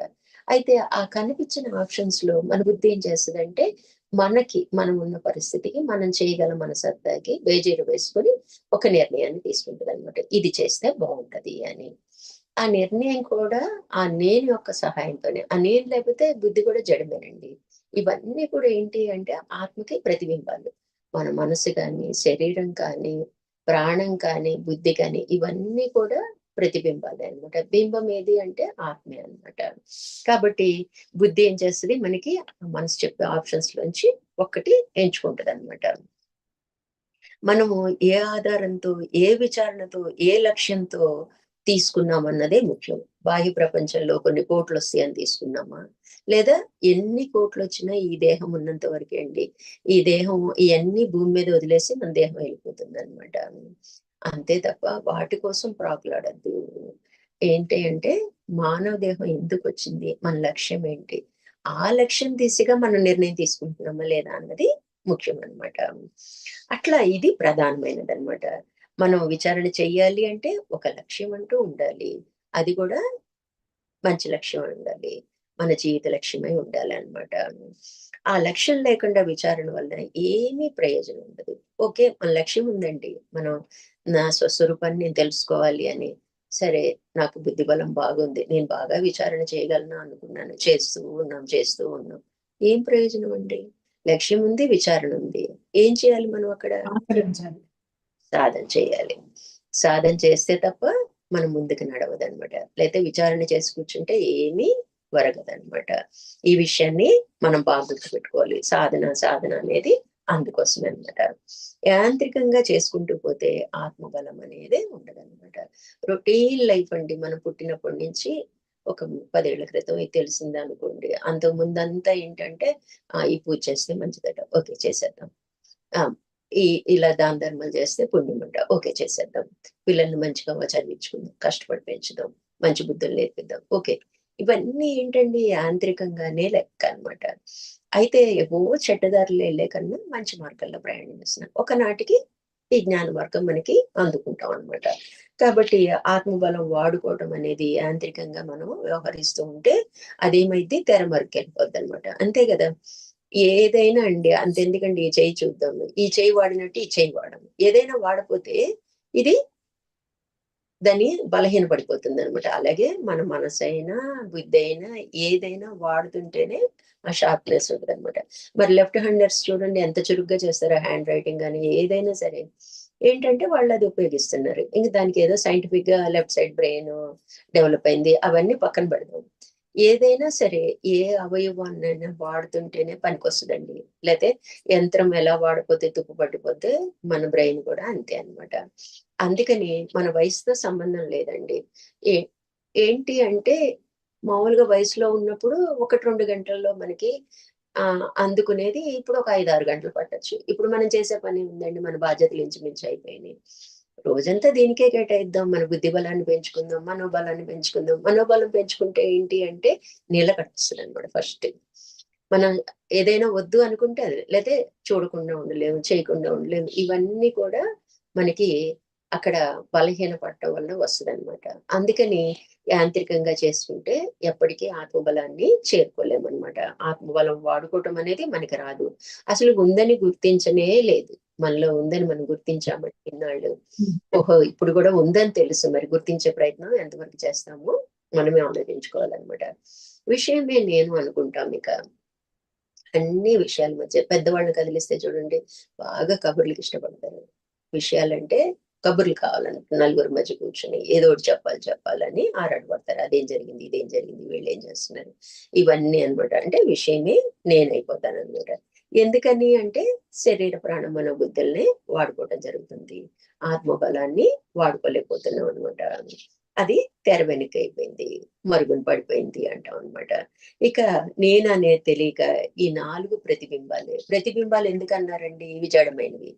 అయితే ఆ కనిపించిన ఆప్షన్స్ లో మన బుద్ధి ఏం చేస్తుందంటే, మనకి మనం ఉన్న పరిస్థితికి మనం చేయగల మన సత్తాకి బేజీలు వేసుకొని ఒక నిర్ణయాన్ని తీసుకుంటది అనమాట. ఇది చేస్తే బాగుంటది అని. ఆ నిర్ణయం కూడా ఆ నేను యొక్క సహాయంతోనే. ఆ నేను లేకపోతే బుద్ధి కూడా జడమేనండి. ఇవన్నీ కూడా ఏంటి అంటే ఆత్మకి ప్రతిబింబాలు. మన మనసు కానీ, శరీరం కానీ, ప్రాణం కానీ, బుద్ధి కానీ ఇవన్నీ కూడా ప్రతిబింబాలే అన్నమాట. బింబం ఏది అంటే ఆత్మే అన్నమాట. కాబట్టి బుద్ధి ఏం చేస్తది మనకి మనసు చెప్పే ఆప్షన్స్ లోంచి ఒక్కటి ఎంచుకుంటదన్నమాట. మనము ఏ ఆధారంతో, ఏ విచారణతో, ఏ లక్ష్యంతో తీసుకున్నామన్నదే ముఖ్యం. బాహ్య ప్రపంచంలో కొన్ని కోట్లొస్తాయని తీసుకున్నామా? లేదా ఎన్ని కోట్లొచ్చినా ఈ దేహం ఉన్నంత వరకే అండి. ఈ దేహం ఇయన్నీ భూమి మీద వదిలేసి మన దేహం వెళ్ళిపోతుందనమాట. అంతే తప్ప వాటి కోసం ప్రాకులాడొద్దు. ఏంటి అంటే మానవ దేహం ఎందుకొచ్చింది? మన లక్ష్యం ఏంటి? ఆ లక్ష్యం దిశగా మనం నిర్ణయం తీసుకుంటున్నామా లేదా అన్నది ముఖ్యమనమాట. అట్లా ఇది ప్రధానమైనదనమాట. మనం విచారణ చెయ్యాలి అంటే ఒక లక్ష్యం అంటూ ఉండాలి. అది కూడా మంచి లక్ష్యం అయి ఉండాలి. మన జీవిత లక్ష్యమై ఉండాలనమాట. ఆ లక్ష్యం లేకుండా విచారణ వల్ల ఏమీ ప్రయోజనం ఉండదు. ఓకే. మన లక్ష్యం ఉందండి. మనం నా స్వస్వరూపాన్ని నేను తెలుసుకోవాలి అని. సరే, నాకు బుద్ధి బలం బాగుంది. నేను బాగా విచారణ చేయగలను అనుకున్నాను. చేస్తూ ఉన్నాం. ఏం ప్రయోజనం అండి? లక్ష్యం ఉంది, విచారణ ఉంది. ఏం చేయాలి మనం అక్కడ? ఆచరించాలి. సాధన చేయాలి. సాధన చేస్తే తప్ప మనం ముందుకు నడవదనమాట. లేతే విచారణ చేసి కూర్చుంటే ఏమీ ఒరగదనమాట. ఈ విషయాన్ని మనం బాగా గుర్తుపెట్టుకోవాలి. సాధన అనేది అందుకోసమే అనమాట. యాంత్రికంగా చేసుకుంటూ పోతే ఆత్మబలం అనేది ఉండదనమాట. రొటీన్ లైఫ్ అండి. మనం పుట్టినప్పటి నుంచి ఒక 10 ఏళ్ల క్రితం ఇది తెలిసిందనుకోండి. అంతకు ముందంతా ఏంటంటే ఈ పూజ చేస్తే మంచిదట. ఓకే, చేసేద్దాం. ఆ! ఇలా దాన ధర్మాలు చేస్తే పుణ్యమంట. ఓకే, చేసేద్దాం. పిల్లల్ని మంచిగా చదివించుకుందాం. కష్టపడి పెంచుదాం. మంచి బుద్ధులు నేర్పిద్దాం. ఓకే. ఇవన్నీ ఏంటండి యాంత్రికంగానే లెక్క అన్నమాట. అయితే ఏవో చెడ్డదారులు ఎళ్ళే కన్నా మంచి మార్గంలో ప్రయాణం చేస్తున్నాం. ఒకనాటికి ఈ జ్ఞాన మార్గం మనకి అందుకుంటాం అన్నమాట. కాబట్టి ఆత్మబలం వాడుకోవడం అనేది యాంత్రికంగా మనం వ్యవహరిస్తూ ఉంటే అదేమైద్ది తెరమరుగెళ్ళిపోద్దనమాట. అంతే గదా! ఏదైనా అండి అంతెందుకండి ఈ చెయ్యి చూద్దాము. ఈ చెయ్యి వాడినట్టు ఈ చెయ్యి వాడము. ఏదైనా వాడపోతే ఇది దాన్ని బలహీన పడిపోతుందనమాట. అలాగే మన మనసైనా, బుద్ధైనా ఏదైనా వాడుతుంటేనే ఆ షార్ప్‌నెస్ ఉంటదనమాట. మరి లెఫ్ట్ హ్యాండర్స్ చూడండి ఎంత చురుగ్గా చేస్తారో హ్యాండ్ రైటింగ్ గాని ఏదైనా సరే. ఏంటంటే వాళ్ళది ఉపయోగిస్తున్నారు. ఇంక దానికేదో సైంటిఫిక్‌గా లెఫ్ట్ సైడ్ బ్రెయిను డెవలప్ అయింది. అవన్నీ పక్కన పెడదాం. ఏదైనా సరే ఏ అవయవాన్నైనా వాడుతుంటేనే పనికొస్తదండి. లేతే యంత్రం ఎలా వాడపోతే తుప్పు పట్టిపోతే మన బ్రెయిన్ కూడా అంతే అనమాట. అందుకని మన వయసుతో సంబంధం లేదండి. ఏ ఏంటి అంటే మామూలుగా వయసులో ఉన్నప్పుడు 1, 2 గంటల్లో మనకి అందుకునేది ఇప్పుడు ఒక 5, 6 గంటలు పట్టొచ్చు. ఇప్పుడు మనం చేసే పని ఉందండి. మన బాధ్యతలు ఇంచుమించు అయిపోయినాయి. రోజంతా దీనికే కేటాయిద్దాం. మన బుద్ధి బలాన్ని పెంచుకుందాం. మనోబలాన్ని పెంచుకుందాం. మనోబలం పెంచుకుంటే ఏంటి అంటే నిలకడొస్తదనమాట ఫస్ట్. మనం ఏదైనా వద్దు అనుకుంటే అది. లేతే చూడకుండా ఉండలేము, చేయకుండా ఉండలేము. ఇవన్నీ కూడా మనకి అక్కడ బలహీన పడటం వల్ల వస్తదనమాట. అందుకని యాంత్రికంగా చేసుకుంటే ఎప్పటికీ ఆత్మబలాన్ని చేరుకోలేమనమాట. ఆత్మబలం వాడుకోవటం అనేది మనకి రాదు. అసలు ఉందని గుర్తించనే లేదు. మనలో ఉందని మనం గుర్తించామంటే ఇన్నాళ్ళు. హ్మ్. ఓహో! ఇప్పుడు గూడా ఉందని తెలుసు. మరి గుర్తించే ప్రయత్నం ఎంతవరకు చేస్తామో మనమే ఆలోచించుకోవాలనమాట. విషయమే నేను అనుకుంటామిక. అన్ని విషయాల మధ్య పెద్దవాళ్ళని కదిలిస్తే చూడండి బాగా కబుర్లకి ఇష్టపడతారు. విషయాలంటే కబుర్లు కావాలని నలుగురి మధ్య కూర్చొని ఏదో ఒకటి చెప్పాలని ఆరాటపడతారు. అదేం జరిగింది, ఇదేం జరిగింది, వీళ్ళేం చేస్తున్నారు. ఇవన్నీ అన్నమాట. అంటే విషయమే నేనైపోతానన్నమాట. ఎందుకని అంటే శరీర ప్రాణ మనోబుద్ధుల్ని వాడుకోవటం జరుగుతుంది. ఆత్మబలాన్ని వాడుకోలేకపోతున్నాం అనమాట. అది తెర వెనకైపోయింది. మరుగున పడిపోయింది అంటాం అనమాట. ఇక నేననేది తెలియక ఈ 4 ప్రతిబింబాలే. ప్రతిబింబాలు ఎందుకన్నారండి? ఇవి జడమైనవి.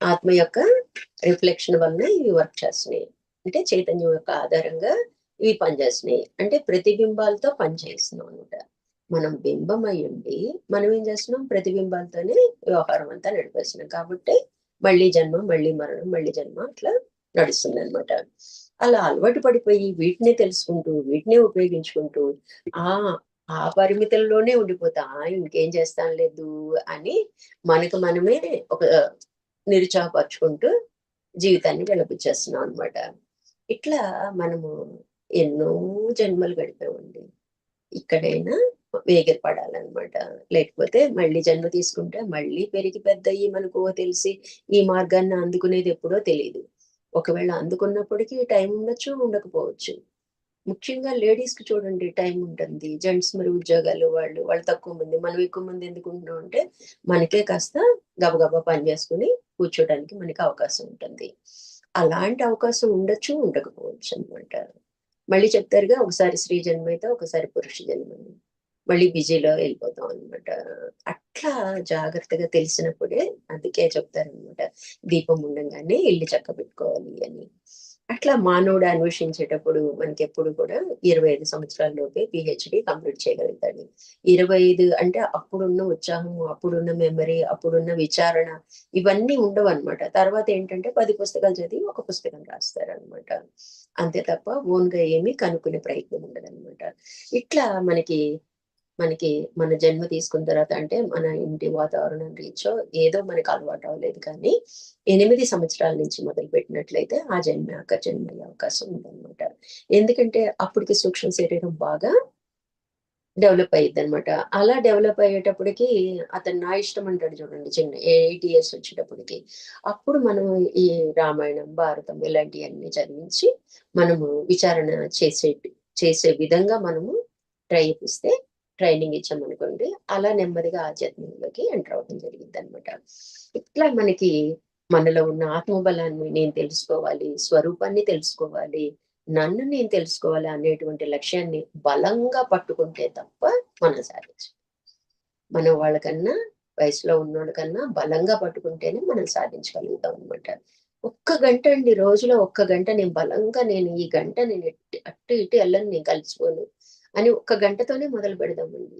ఆత్మ యొక్క రిఫ్లెక్షన్ వలన ఇవి వర్క్ చేస్తున్నాయి. అంటే చైతన్యం యొక్క ఆధారంగా ఇవి పనిచేస్తున్నాయి. అంటే ప్రతిబింబాలతో పనిచేస్తున్నాం అనమాట. మనం బింబం అయ్యుండి మనం ఏం చేస్తున్నాం? ప్రతిబింబాలతోనే వ్యవహారం అంతా నడిపేస్తున్నాం. కాబట్టి మళ్ళీ జన్మ, మళ్ళీ మరణం, మళ్ళీ జన్మ అట్లా నడుస్తుంది అనమాట. అలా అలవాటు పడిపోయి వీటినే తెలుసుకుంటూ వీటినే ఉపయోగించుకుంటూ ఆ ఆ పరిమితుల్లోనే ఉండిపోతా ఇంకేం చేస్తాం లేదు అని మనకు మనమే ఒక నిరుత్సాహపరుచుకుంటూ జీవితాన్ని వెళ్ళబుచ్చేస్తున్నాం అనమాట. ఇట్లా మనము ఎన్నో జన్మలు గడిపామండి. ఇక్కడైనా వేగిర పడాలన్నమాట. లేకపోతే మళ్ళీ జన్మ తీసుకుంటే మళ్ళీ పెరిగి పెద్దయ్యి మనకు తెలిసి ఈ మార్గాన్ని అందుకునేది ఎప్పుడో తెలీదు. ఒకవేళ అందుకున్నప్పటికీ టైం ఉండొచ్చు, ఉండకపోవచ్చు. ముఖ్యంగా లేడీస్‌కి చూడండి టైం ఉంటుంది. జెంట్స్ మరి ఉద్యోగాలు వాళ్ళు తక్కువ మంది. మనం ఎక్కువ మంది ఎందుకుంటున్నాం అంటే, మనకే కాస్త గబగబా పని చేసుకొని కూర్చోడానికి మనకి అవకాశం ఉంటుంది. అలాంటి అవకాశం ఉండొచ్చు, ఉండకపోవచ్చు అనమాట. మళ్ళీ చెప్తారుగా ఒకసారి స్త్రీ జన్మైతే, ఒకసారి పురుష జన్మని. మళ్ళీ బిజీలో వెళ్ళిపోతాం అనమాట. అట్లా జాగ్రత్తగా తెలిసినప్పుడే అందుకే చెప్తారనమాట. దీపం ఉండంగానే ఇల్లు చక్కబెట్టుకోవాలి అని. అట్లా మానవుడు అన్వేషించేటప్పుడు మనకెప్పుడు కూడా 25 సంవత్సరాల లోపే పీహెచ్‌డీ కంప్లీట్ చేయగలుగుతాడు. 25 అంటే అప్పుడున్న ఉత్సాహము, అప్పుడున్న మెమరీ, అప్పుడున్న విచారణ ఇవన్నీ ఉండవనమాట. తర్వాత ఏంటంటే 10 పుస్తకాలు చదివి ఒక పుస్తకం రాస్తారనమాట. అంతే తప్ప ఓన్‌గా ఏమి కనుక్కునే ప్రయత్నం ఉండదనమాట. ఇట్లా మనకి మనకి మన జన్మ తీసుకున్న తర్వాత అంటే మన ఇంటి వాతావరణం రీత్యో ఏదో మనకు అలవాటు అవ్వలేదు కానీ 8 సంవత్సరాల నుంచి మొదలుపెట్టినట్లయితే ఆ జన్మాక జన్మయ్యే అవకాశం ఉందన్నమాట. ఎందుకంటే అప్పటికి సూక్ష్మ శరీరం బాగా డెవలప్ అయ్యిద్దనమాట. అలా డెవలప్ అయ్యేటప్పటికి అతను నా ఇష్టం అంటాడు చూడండి చిన్న 8 ఇయర్స్ వచ్చేటప్పటికి. అప్పుడు మనం ఈ రామాయణం, భారతం ఇలాంటియన్నీ చదివించి మనము విచారణ చేసే విధంగా మనము ట్రై చేపిస్తే ట్రైనింగ్ ఇచ్చామనుకోండి, అలా నెమ్మదిగా ఆధ్యాత్మికంలోకి ఎంటర్ అవ్వడం జరిగిద్దనమాట. ఇట్లా మనకి మనలో ఉన్న ఆత్మబలాన్ని నేను తెలుసుకోవాలి, స్వరూపాన్ని తెలుసుకోవాలి, నన్ను నేను తెలుసుకోవాలి అనేటువంటి లక్ష్యాన్ని బలంగా పట్టుకుంటే తప్ప మనం సాధించం. మనం వాళ్ళకన్నా వయసులో ఉన్నోళ్ళ కన్నా బలంగా పట్టుకుంటేనే మనం సాధించగలుగుతాం అనమాట. ఒక్క గంట అండి రోజులో ఒక్క గంట నేను ఈ గంట నేను అటు ఇటు ఎళ్ళను నేను కలిసిపోను అని ఒక్క గంటతోనే మొదలు పెడదామండి.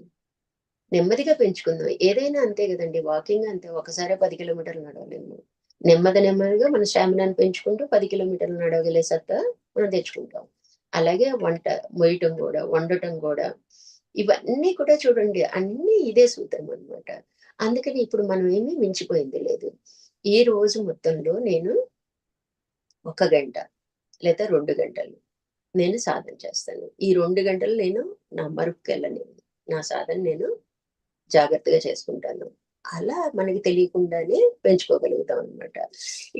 నెమ్మదిగా పెంచుకుందాం. ఏదైనా అంతే గదండీ! వాకింగ్ అంతే. ఒకసారే 10 కిలోమీటర్లు నడవలేము. నెమ్మదిగా మన స్టామినాని పెంచుకుంటూ 10 కిలోమీటర్లు నడవగలే సత్తా మనం తెచ్చుకుంటాం. అలాగే మొయ్యటం గూడా, వండటం గూడా ఇవన్నీ కూడా చూడండి అన్నీ ఇదే సూత్రం అనమాట. అందుకని ఇప్పుడు మనం ఏమి మించిపోయింది లేదు. ఈ రోజు మొత్తంలో నేను ఒక గంట లేదా 2 గంటలు నేను సాధన చేస్తాను. ఈ 2 గంటలు నేను నా మరుపుకెళ్ళనివ్వను. నా సాధన నేను జాగ్రత్తగా చేసుకుంటాను. అలా మనకి తెలియకుండానే పెంచుకోగలుగుతాం అనమాట.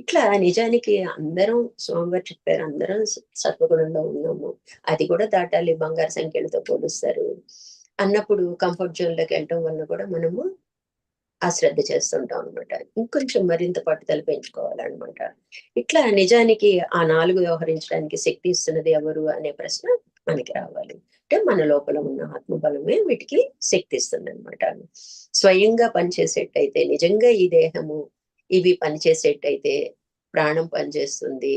ఇట్లా నిజానికి అందరం స్వామివారు చెప్పారు. అందరం సత్వగుణంలో ఉన్నాము. అది కూడా దాటాలి బంగారు సంఖ్యలతో పోలుస్తారు. అన్నప్పుడు కంఫర్ట్ జోన్‌లోకి వెళ్ళటం వల్ల కూడా మనము అశ్రద్ధ చేస్తుంటాం అనమాట. ఇంకొంచెం మరింత పట్టుదల పెంచుకోవాలనమాట. ఇట్లా నిజానికి ఆ 4 వ్యవహరించడానికి శక్తి ఇస్తున్నది ఎవరు అనే ప్రశ్న మనకి రావాలి. అంటే మన లోపల ఉన్న ఆత్మబలమే వీటికి శక్తి ఇస్తుందనమాట. స్వయంగా పనిచేసేట్టయితే నిజంగా ఈ దేహము, ఇవి పనిచేసేట్టయితే ప్రాణం పనిచేస్తుంది.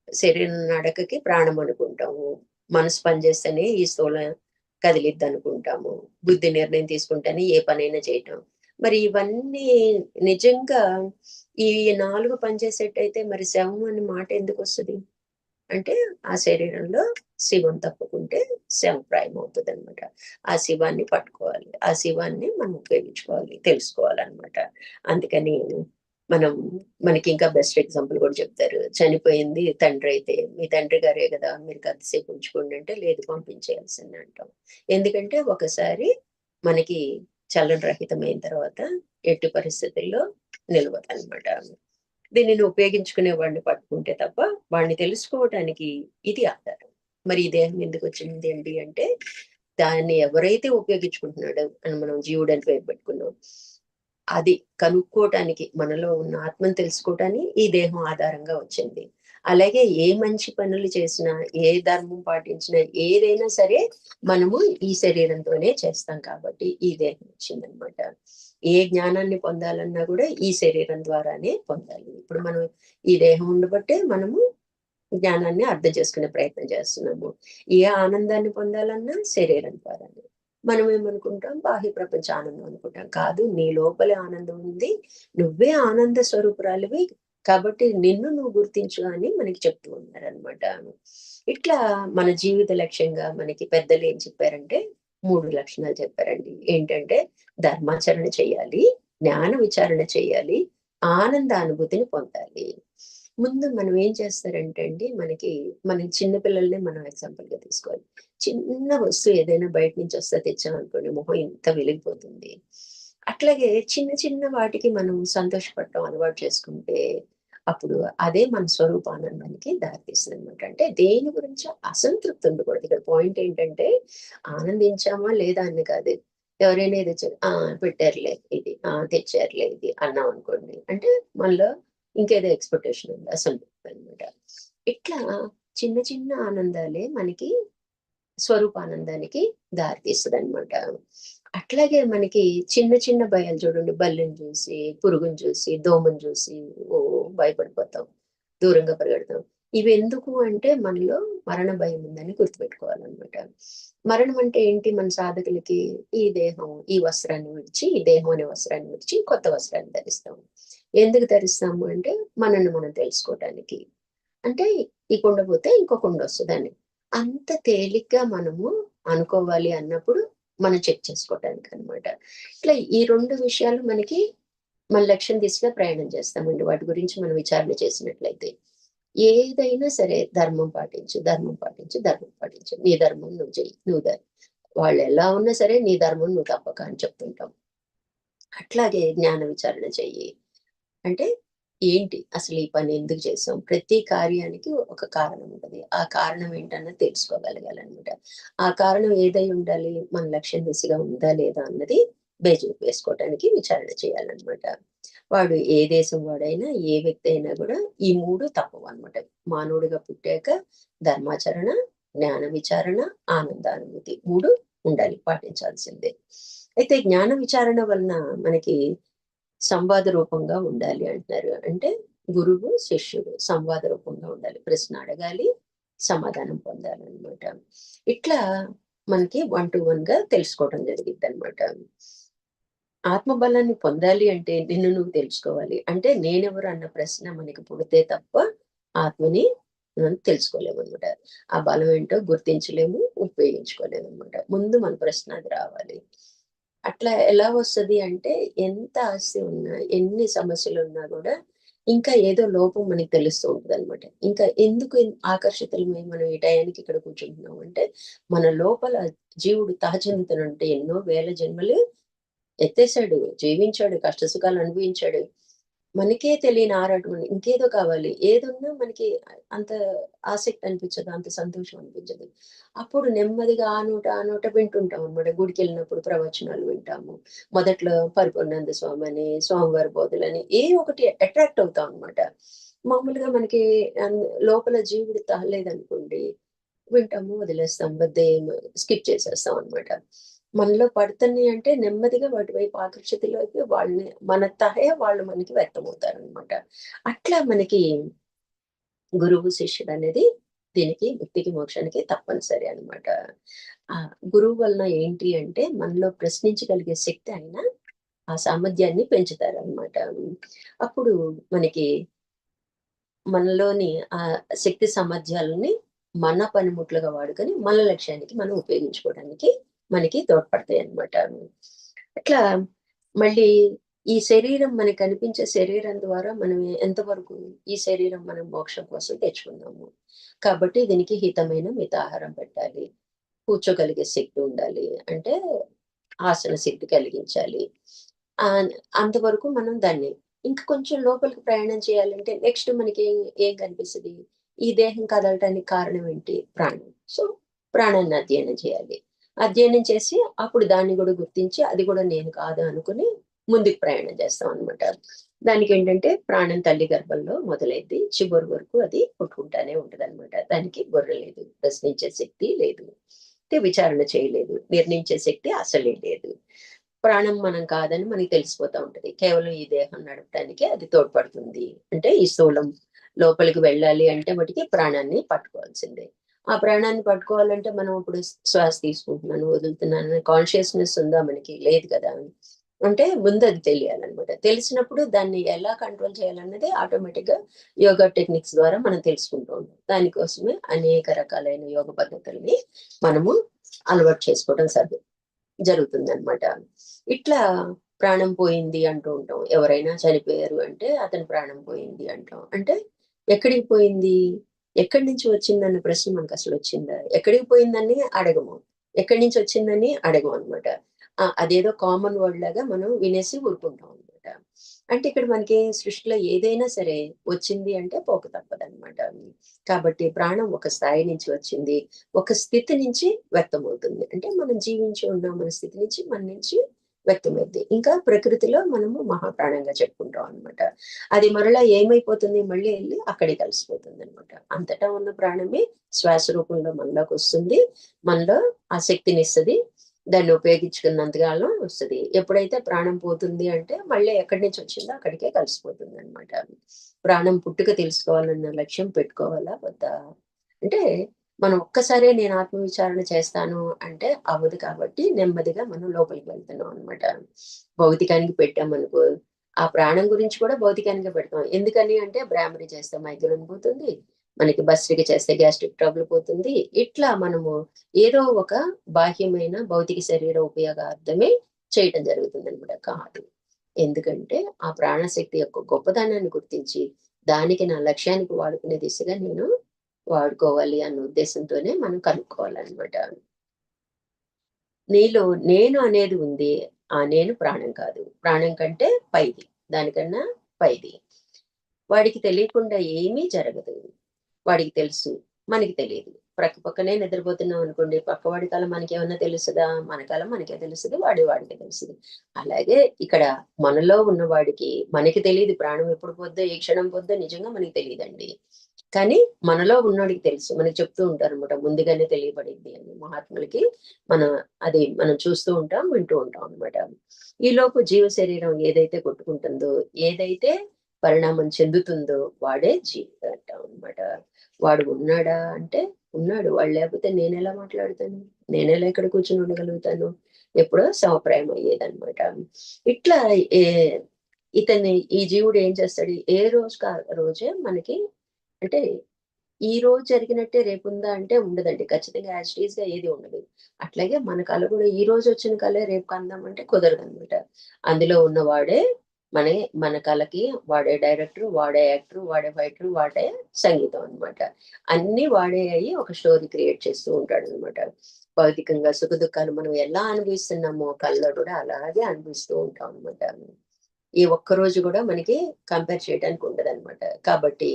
శరీరం నడకకి ప్రాణం అనుకుంటాము. మనసు పనిచేస్తేనే ఈ స్థూలం కదిలిద్దనుకుంటాము. బుద్ధి నిర్ణయం తీసుకుంటేనే ఏ పనైనా చేయటం. మరి ఇవన్నీ నిజంగా ఈ 4 పనిచేసేట్టయితే మరి శవం అనే మాట ఎందుకొస్తది? అంటే ఆ శరీరంలో శివం తప్పుకుంటే శవప్రాయం అవుతదనమాట. ఆ శివాన్ని పట్టుకోవాలి. ఆ శివాన్ని మనం ఉపయోగించుకోవాలి, తెలుసుకోవాలనమాట. అందుకని మనం మనకింకా బెస్ట్ ఎగ్జాంపుల్ గూడా చెప్తారు. చనిపోయింది తండ్రయితే, "మీ తండ్రి గారే గదా! మీరు కొద్దిసేపు ఉంచుకోండి" అంటే, "లేదు పంపించేయాల్సిందే" అంటాం. ఎందుకంటే ఒకసారి మనకి చలన రహితమైన తర్వాత ఎట్టి పరిస్థితుల్లో నిలవదనమాట. దీనిని ఉపయోగించుకునే వాడిని పట్టుకుంటే తప్ప, వాడిని తెలుసుకోవటానికి ఇది ఆధారం. మరి ఈ దేహం ఎందుకొచ్చింది ఏంటి అంటే, దాన్ని ఎవరైతే ఉపయోగించుకుంటున్నాడో అని మనం జీవుడని పేరు పెట్టుకున్నాం. అది కనుక్కోటానికి మనలో ఉన్న ఆత్మను తెలుసుకోవటానికి ఈ దేహం ఆధారంగా వచ్చింది. అలాగే ఏ మంచి పనులు చేసినా, ఏ ధర్మం పాటించినా, ఏదైనా సరే మనము ఈ శరీరంతోనే చేస్తాం కాబట్టి ఈ దేహం వచ్చిందనమాట. ఏ జ్ఞానాన్ని పొందాలన్నా గూడా ఈ శరీరం ద్వారానే పొందాలి. ఇప్పుడు మనం ఈ దేహం ఉండబట్టే మనము జ్ఞానాన్ని అర్థం చేసుకునే ప్రయత్నం చేస్తున్నాము. ఏ ఆనందాన్ని పొందాలన్నా శరీరం ద్వారానే. మనం ఏమనుకుంటాం బాహ్య ప్రపంచ ఆనందం అనుకుంటాం. కాదు నీ లోపలే ఆనందం ఉంది. నువ్వే ఆనంద స్వరూపురాలివి. కాబట్టి నిన్ను నువ్వు గుర్తించు అని మనకి చెప్తూ ఉన్నారనమాట. ఇట్లా మన జీవిత లక్ష్యంగా మనకి పెద్దలు ఏం చెప్పారంటే 3 లక్షణాలు చెప్పారండి. ఏంటంటే ధర్మాచరణ చేయాలి, జ్ఞాన విచారణ చేయాలి, ఆనంద అనుభూతిని పొందాలి. ముందు మనం ఏం చేస్తారంటే అండి, మన చిన్న పిల్లల్ని మనం ఎగ్జాంపుల్‌గా తీసుకోవాలి. చిన్న వస్తువు ఏదైనా బయట నుంచి వస్తే తెచ్చామనుకోండి, మొహం ఇంత వెలిగిపోతుంది. అట్లాగే చిన్న చిన్న వాటికి మనం సంతోషపడటం అలవాటు చేసుకుంటే, అప్పుడు అదే మన స్వరూపానందానికి దారితీస్తుందనమాట. అంటే దేని గురించి అసంతృప్తి ఉండకూడదు. ఇక్కడ పాయింట్ ఏంటంటే, ఆనందించామా లేదా అని కాదు. ఎవరైనా ఏదో పెట్టారులే ఇది, తెచ్చారులే ఇది అన్నామనుకోండి. అంటే మనలో ఇంకేదో ఎక్స్‌పెక్టేషన్ ఉంది. అసంతృప్తి అనమాట. ఇట్లా చిన్న చిన్న ఆనందాలే మనకి స్వరూపానందానికి దారితీస్తదనమాట. అట్లాగే మనకి చిన్న చిన్న భయాలు చూడండి. బల్లిని చూసి, పురుగుని చూసి, దోమని చూసి భయపడిపోతాం. దూరంగా పరిగెడతాం. ఇవెందుకు అంటే మనలో మరణ భయం ఉందని గుర్తుపెట్టుకోవాలనమాట. మరణం అంటే ఏంటి? మన సాధకులకి ఈ దేహం, ఈ వస్త్రాన్ని విడిచి, ఈ దేహం అనే వస్త్రాన్ని విడిచి కొత్త వస్త్రాన్ని ధరిస్తాం. ఎందుకు ధరిస్తాము అంటే మనల్ని మనం తెలుసుకోవటానికి. అంటే ఈ కుండ పోతే ఇంకో కుండొస్తదని. అంత తేలిగ్గా మనము అనుకోవాలి అన్నప్పుడు మనం చెక్ చేసుకోవటానికనమాట. ఇట్లా ఈ 2 విషయాలు మనకి మన లక్ష్యం దిశగా ప్రయాణం చేస్తామండి. వాటి గురించి మనం విచారణ చేసినట్లయితే. ఏదైనా సరే ధర్మం పాటించు, ధర్మం పాటించు, ధర్మం పాటించు. నీ ధర్మం నువ్వు చెయ్యి. వాళ్ళెలా ఉన్నా సరే నీ ధర్మం నువ్వు తప్పక అని చెప్తుంటాం. అట్లాగే జ్ఞాన విచారణ చెయ్యి. అంటే ఏంటి? అసలు ఈ పని ఎందుకు చేసాం? ప్రతి కార్యానికి ఒక కారణం ఉంటది. ఆ కారణం ఏంటన్నది తెలుసుకోగలగాలనమాట. ఆ కారణం ఏదై ఉండాలి? మన లక్ష్యం దిశగా ఉందా? లేదా? అన్నది బేరీజు వేసుకోవటానికి విచారణ చేయాలనమాట. వాడు ఏ దేశం వాడైనా, ఏ వ్యక్తి అయినా గూడా ఈ 3 తప్పవనమాట. మానవుడిగా పుట్టాక ధర్మాచరణ, జ్ఞాన విచారణ, ఆనందానుభూతి 3 ఉండాలి. పాటించాల్సిందే. అయితే జ్ఞాన విచారణ వలన మనకి సంవాద రూపంగా ఉండాలి అంటున్నారు. అంటే గురువు, శిష్యుడు సంవాద రూపంగా ఉండాలి. ప్రశ్న అడగాలి, సమాధానం పొందాలనమాట. ఇట్లా మనకి 1-to-1గా తెలుసుకోవడం జరిగిద్దనమాట. ఆత్మబలాన్ని పొందాలి అంటే నిన్ను నువ్వు తెలుసుకోవాలి. అంటే నేనెవరు అన్న ప్రశ్న మనకి పుడితే తప్ప ఆత్మని మనం తెలుసుకోలేమనమాట. ఆ బలం ఏంటో గుర్తించలేము, ఉపయోగించుకోలేమనమాట. ముందు మన ప్రశ్న అది రావాలి. అట్లా ఎలా వస్తది అంటే, ఎంత ఆస్తి ఉన్నా, ఎన్ని సమస్యలున్నా గూడా, ఇంకా ఏదో లోపం మనకి తెలుస్తూ ఉంటదనమాట. ఇంకా ఎందుకు ఆకర్షితులమై మనం ఈ టయానికి ఇక్కడ కూర్చుంటున్నాం అంటే, మన లోపల జీవుడు తహచెందుతనంటే ఎన్నో వేల జన్మలు ఎత్తేసాడు, జీవించాడు, కష్ట సుఖాలు అనుభవించాడు. మనకే తెలియని ఆరాటం ఇంకేదో కావాలి. ఏదున్నా మనకి అంత ఆసక్తి అనిపించదు. అంత సంతోషం అనిపించదు. అప్పుడు నెమ్మదిగా ఆ నోట వింటుంటాం అన్నమాట. గుడికెళ్ళినప్పుడు ప్రవచనాలు వింటాము. మొదట్లో పరిపూర్ణానంద స్వామని, స్వామివారి బోధలని ఒకటి అట్రాక్ట్ అవుతాం అన్నమాట. మామూలుగా మనకి లోపల జీవుడు తహలేదనుకోండి, వింటాము, వదిలేస్తాం. స్కిప్ చేసేస్తాం అన్నమాట. మనలో పడుతున్నాయి అంటే నెమ్మదిగా వాటి వైపు ఆకర్షితులైపోయి వాళ్ళని మన తహే వాళ్ళు మనకి వ్యక్తమవుతారనమాట. అట్లా మనకి గురువు, శిష్యుడనేది దీనికి ముక్తికి, మోక్షానికి తప్పనిసరి అనమాట. గురువు వలన ఏంటి అంటే మనలో ప్రశ్నించగలిగే శక్తి ఆయన ఆ సామర్థ్యాన్ని పెంచుతారనమాట. అప్పుడు మనకి మనలోని ఆ శక్తి సామర్థ్యాలని మన పనిముట్లుగా వాడుకొని మన లక్ష్యానికి మనం ఉపయోగించుకోవడానికి మనకి తోడ్పడతాయన్నమాట. అట్లా మళ్ళీ ఈ శరీరం మనకు కనిపించే శరీరం ద్వారా మనం ఎంతవరకు ఈ శరీరం మనం మోక్షం కోసం తెచ్చుకున్నాము. కాబట్టి దీనికి హితమైన మితాహారం పెట్టాలి. కూర్చోగలిగే శక్తి ఉండాలి. అంటే ఆసన శక్తి కలిగించాలి. ఆహ్, అంతవరకు మనం దాన్ని ఇంక కొంచెం లోపలికి ప్రయాణం చేయాలంటే నెక్స్ట్ మనకి ఏం కనిపిస్తది? ఈ దేహం కదలటానికి కారణం ఏంటి? ప్రాణం. సో, ప్రాణాన్ని అధ్యయనం చేయాలి. అధ్యయనం చేసి అప్పుడు దాన్ని గూడా గుర్తించి అది గూడా నేను కాదు అనుకుని ముందుకు ప్రయాణం చేస్తామనమాట. దానికేంటంటే ప్రాణం తల్లి గర్భంలో మొదలైద్ది. చివరి వరకు అది కొట్టుకుంటానే ఉంటదనమాట. దానికి బుర్ర లేదు. ప్రశ్నించే శక్తి లేదు. విచారణ చేయలేదు. నిర్ణయించే శక్తి అసలే లేదు. ప్రాణం మనం కాదని మనకి తెలిసిపోతా ఉంటది. కేవలం ఈ దేహం నడపడానికి అది తోడ్పడుతుంది. అంటే ఈ స్థూలం లోపలికి వెళ్ళాలి అంటే మటికి ప్రాణాన్ని పట్టుకోవాల్సిందే. ఆ ప్రాణాన్ని పట్టుకోవాలంటే మనం ఇప్పుడు శ్వాస తీసుకుంటున్నాను, వదులుతున్నాను అనే కాన్షియస్‌నెస్ ఉందా మనకి? లేదు కదా! అంటే ముందు అది తెలియాలన్నమాట. తెలిసినప్పుడు దాన్ని ఎలా కంట్రోల్ చేయాలన్నది ఆటోమేటిక్ గా యోగా టెక్నిక్స్ ద్వారా మనం తెలుసుకుంటూ ఉంటాం. దానికోసమే అనేక రకాలైన యోగ పద్ధతుల్ని మనము అలవాటు చేసుకోవడం జరుగుతుంది అనమాట. ఇట్లా ప్రాణం పోయింది అంటూ ఉంటాం. ఎవరైనా చనిపోయారు అంటే అతని ప్రాణం పోయింది అంటాం. అంటే ఎక్కడికి పోయింది, ఎక్కడి నుంచి వచ్చిందన్న ప్రశ్న మనకు అసలు వచ్చిందా, ఎక్కడికి పోయిందని అడగము, ఎక్కడి నుంచి వచ్చిందని అడగము అనమాట. అదేదో కామన్ వర్డ్ లాగా మనం వినేసి ఊరుకుంటాం అనమాట. అంటే ఇక్కడ మనకి సృష్టిలో ఏదైనా సరే వచ్చింది అంటే పోక తప్పదనమాట. కాబట్టి ప్రాణం ఒక స్థాయి నుంచి వచ్చింది, ఒక స్థితి నుంచి వ్యక్తమవుతుంది. అంటే మనం జీవించి ఉన్న మన స్థితి నుంచి మన నుంచి వ్యక్తమైద్ది. ఇంకా ప్రకృతిలో మనము మహాప్రాణంగా చెప్పుకుంటాం అనమాట. అది మరలా ఏమైపోతుంది, మళ్ళీ వెళ్ళి అక్కడే కలిసిపోతుంది అనమాట. అంతటా ఉన్న ప్రాణమే శ్వాస రూపంలో మనలోకి వస్తుంది, మనలో ఆ శక్తినిస్తుంది, దాన్ని ఉపయోగించుకున్నంతకాలం వస్తుంది. ఎప్పుడైతే ప్రాణం పోతుంది అంటే మళ్ళీ ఎక్కడి నుంచి వచ్చిందో అక్కడికే కలిసిపోతుంది అనమాట. ప్రాణం పుట్టుక తెలుసుకోవాలన్న లక్ష్యం పెట్టుకోవాలా వద్దా అంటే, మనం ఒక్కసారే నేను ఆత్మవిచారణ చేస్తాను అంటే అవ్వదు. కాబట్టి నెమ్మదిగా మనం లోపలికి వెళ్తున్నాం అనమాట. భౌతికానికి పెట్టామనుకో, ఆ ప్రాణం గురించి కూడా భౌతికానికే పెడతాం. ఎందుకని అంటే బ్రాహ్మణి చేస్తే మైగ్రేన్ పోతుంది, మనకి భస్త్రిక చేస్తే గ్యాస్ట్రిక్ ట్రబుల్ పోతుంది. ఇట్లా మనము ఏదో ఒక బాహ్యమైన భౌతిక శరీర ఉపయోగార్థమే చేయటం జరుగుతుంది అనమాట. కాదు, ఎందుకంటే ఆ ప్రాణశక్తి యొక్క గొప్పదనాన్ని గుర్తించి దానికి నా లక్ష్యానికి వాడుకునే దిశగా నేను వాడుకోవాలి అన్న ఉద్దేశంతోనే మనం కనుక్కోవాలన్నమాట. నీలో నేను అనేది ఉంది. ఆ నేను ప్రాణం కాదు. ప్రాణం కంటే పైది. దానికన్నా పైది. వాడికి తెలియకుండా ఏమీ జరగదు. వాడికి తెలుసు, మనకి తెలియదు. పక్కనే నిద్రపోతున్నాం అనుకోండి, పక్కవాడి కల మనకేమన్నా తెలుస్తదా? మన కల మనకే తెలుస్తది, వాడికే తెలుస్తది. అలాగే ఇక్కడ మనలో ఉన్నవాడికి మనకి తెలీదు ప్రాణం ఎప్పుడు పోద్దో, ఏ క్షణం పోద్దో నిజంగా మనకి తెలీదండి. కానీ మనలో ఉన్నోడికి తెలుసు. మనకి చెప్తూ ఉంటారనమాట, ముందుగానే తెలియబడింది అని మహాత్ములకి. మనం చూస్తూ ఉంటాం, వింటూ ఉంటాం అనమాట. ఈలోపు జీవ శరీరం ఏదైతే కొట్టుకుంటుందో, ఏదైతే పరిణామం చెందుతుందో వాడే జీవి అంటాం అనమాట. వాడు ఉన్నాడా అంటే ఉన్నాడు. వాడు లేకపోతే నేనెలా మాట్లాడతాను, నేనెలా ఇక్కడ కూర్చొని ఉండగలుగుతాను? ఎప్పుడో సమప్రాయం అయ్యేదనమాట. ఇట్లా ఏ ఈ జీవుడు ఏం చేస్తాడు, ఏ రోజుకి ఆ రోజే మనకి అంటే ఈ రోజు జరిగినట్టే రేపుందా అంటే ఉండదండి. ఖచ్చితంగా యాజ్ ఇట్ ఈస్‌గా ఏది ఉండదు. అట్లాగే మన కల కూడా ఈ రోజు వచ్చిన కలే రేపు కందామంటే కుదరదనమాట. అందులో ఉన్నవాడే మన కలకి వాడే డైరెక్టర్, వాడే యాక్టర్, వాడే ఫైటర్, వాడే సంగీతం అనమాట. అన్నీ వాడే అయ్యి ఒక స్టోరీ క్రియేట్ చేస్తూ ఉంటాడనమాట. భౌతికంగా సుఖదుఖాలు మనం ఎలా అనుభవిస్తున్నామో కల్లో కూడా అలాగే అనిపిస్తూ ఉంటాం అనమాట. ఈ ఒక్కరోజు కూడా మనకి కంపేర్ చేయడానికి ఉండదనమాట. కాబట్టి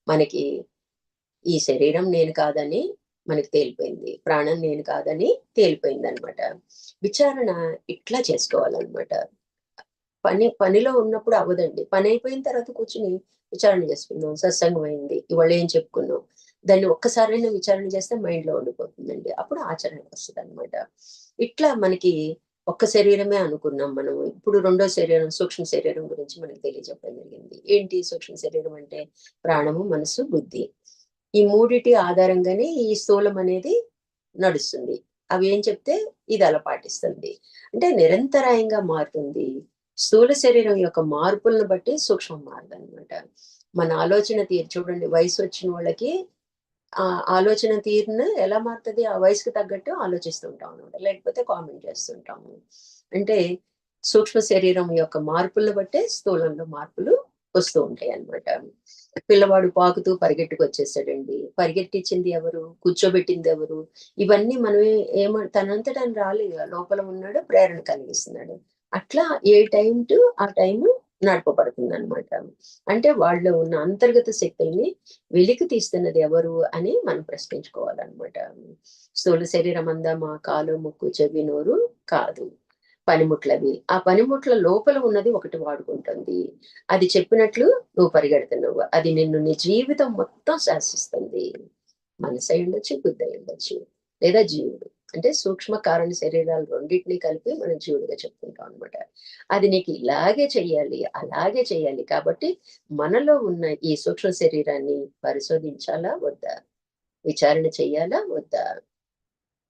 మనకి ఈ శరీరం నేను కాదని మనకి తేలిపోయింది, ప్రాణం నేను కాదని తేలిపోయిందనమాట. విచారణ ఇట్లా చేసుకోవాలన్నమాట. పనిలో ఉన్నప్పుడు అవ్వదండి. పని అయిపోయిన తర్వాత కూర్చొని విచారణ చేసుకుందాం. సత్సంగం అయింది, ఇవాళ ఏం చెప్పుకున్నాం, దాన్ని ఒక్కసారైనా విచారణ చేస్తే మైండ్‌లో ఉండిపోతుందండి. అప్పుడు ఆచరణకు వస్తదనమాట. ఇట్లా మనకి ఒక్క శరీరమే అనుకున్నాం మనం. ఇప్పుడు రెండో శరీరం, సూక్ష్మ శరీరం గురించి మనకు తెలియజెప్పడం జరిగింది. ఏంటి సూక్ష్మ శరీరం అంటే? ప్రాణము, మనసు, బుద్ధి. ఈ మూడిటి ఆధారంగానే ఈ స్థూలం అనేది నడుస్తుంది. అవి ఏం చెప్తే ఇది అలా పాటిస్తుంది. అంటే నిరంతరాయంగా మారుతుంది. స్థూల శరీరం యొక్క మార్పులను బట్టి సూక్ష్మం మారదనమాట. మన ఆలోచన తీరు చూడండి, వయసు వచ్చిన వాళ్ళకి ఆ ఆలోచన తీరును ఎలా మారుతది? ఆ వయసుకు తగ్గట్టు ఆలోచిస్తూ ఉంటాం అనమాట. లేకపోతే కామెంట్ చేస్తుంటాము. అంటే సూక్ష్మ శరీరం యొక్క మార్పులను బట్టే స్థూలంలో మార్పులు వస్తూ ఉంటాయన్నమాట. పిల్లవాడు పాకుతూ పరిగెట్టుకొచ్చేసాడండి. పరిగెట్టిచ్చింది ఎవరు? కూర్చోబెట్టింది ఎవరు? ఇవన్నీ మనమే తనంతట ఆయన రాలేదు. లోపల ఉన్నాడు, ప్రేరణ కలిగిస్తున్నాడు. అట్లా ఏ టైం టు ఆ టైము నడపబడుతుందనమాట. అంటే వాళ్ళలో ఉన్న అంతర్గత శక్తుల్ని వెలికి తీస్తున్నది ఎవరు అని మనం ప్రశ్నించుకోవాలన్నమాట. స్థూల శరీరం అందామా? కాలు, ముక్కు, చెవి, నోరు కాదు. పనిముట్లవి. ఆ పనిముట్ల లోపల ఉన్నది ఒకటి వాడుకుంటుంది. అది చెప్పినట్లు నువ్వు పరిగెడుతున్నావు. అది నిన్ను నీ జీవితం మొత్తం శాసిస్తుంది. మనసై ఉండొచ్చు, బుద్ధి ఉండొచ్చు, లేదా జీవుడు. అంటే సూక్ష్మ కారణ శరీరాలు రెండింటినీ కలిపి మనం జీవుడిగా చెప్పుకుంటాం అనమాట. అది నీకు ఇలాగే చెయ్యాలి, అలాగే చెయ్యాలి. కాబట్టి మనలో ఉన్న ఈ సూక్ష్మ శరీరాన్ని పరిశోధించాలా వద్దా? విచారణ చెయ్యాలా వద్దా?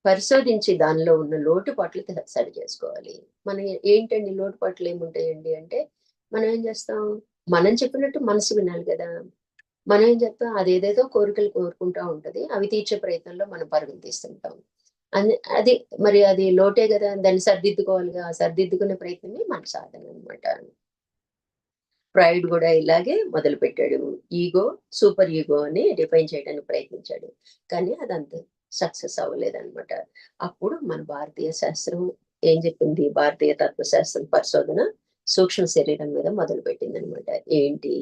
పరిశోధించి దానిలో ఉన్న లోటుపాట్లు సరి చేసుకోవాలి. మనం ఏంటండి లోటుపాట్లు ఏముంటాయండి అంటే, మనం ఏం చేస్తాం, మనం చెప్పినట్టు మనసు వినాలి కదా. మనం ఏం చెప్తాం, అదేదేదో కోరికలు కోరుకుంటా ఉంటది. అవి తీర్చే ప్రయత్నంలో మనం పరుగులు తీస్తుంటాం. అది మరి అది లోటే కదా, దాన్ని సరిదిద్దుకోవాలిగా. ఆ సరిదిద్దుకునే ప్రయత్నమే మన సాధన అనమాట. ఫ్రాయిడ్ కూడా ఇలాగే మొదలుపెట్టాడు. ఈగో, సూపర్ ఈగో అని డిఫైన్ చేయడానికి ప్రయత్నించాడు. కానీ అదంత సక్సెస్ అవ్వలేదనమాట. అప్పుడు మన భారతీయ శాస్త్రం ఏం చెప్పింది, భారతీయ తత్వశాస్త్రం పరిశోధన సూక్ష్మ శరీరం మీద మొదలుపెట్టిందనమాట. ఏంటి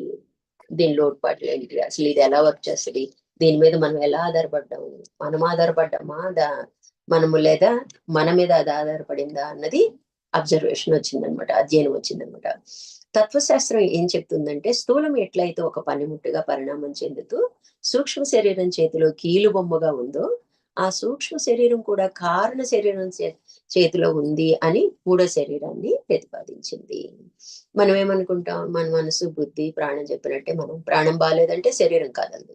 దీని లోటుపాట్లు ఏంటి, అసలు ఇది ఎలా వర్క్ చేస్తుంది, దీని మీద మనం ఎలా ఆధారపడ్డాము, మనం ఆధారపడ్డామా మనము, లేదా మన మీద అది ఆధారపడిందా అన్నది అబ్జర్వేషన్ వచ్చిందనమాట, అధ్యయనం వచ్చిందనమాట. తత్వశాస్త్రం ఏం చెప్తుందంటే, స్థూలం ఎట్లయితే ఒక పనిముట్టుగా పరిణామం చెందుతూ సూక్ష్మ శరీరం చేతిలో కీలు బొమ్మగా ఉందో, ఆ సూక్ష్మ శరీరం కూడా కారణ శరీరం చేతిలో ఉంది అని మూడో శరీరాన్ని ప్రతిపాదించింది. మనం ఏమనుకుంటాం, మన మనసు, బుద్ధి, ప్రాణం చెప్పినట్టే మనం, ప్రాణం బాగాలేదంటే శరీరం కాదండి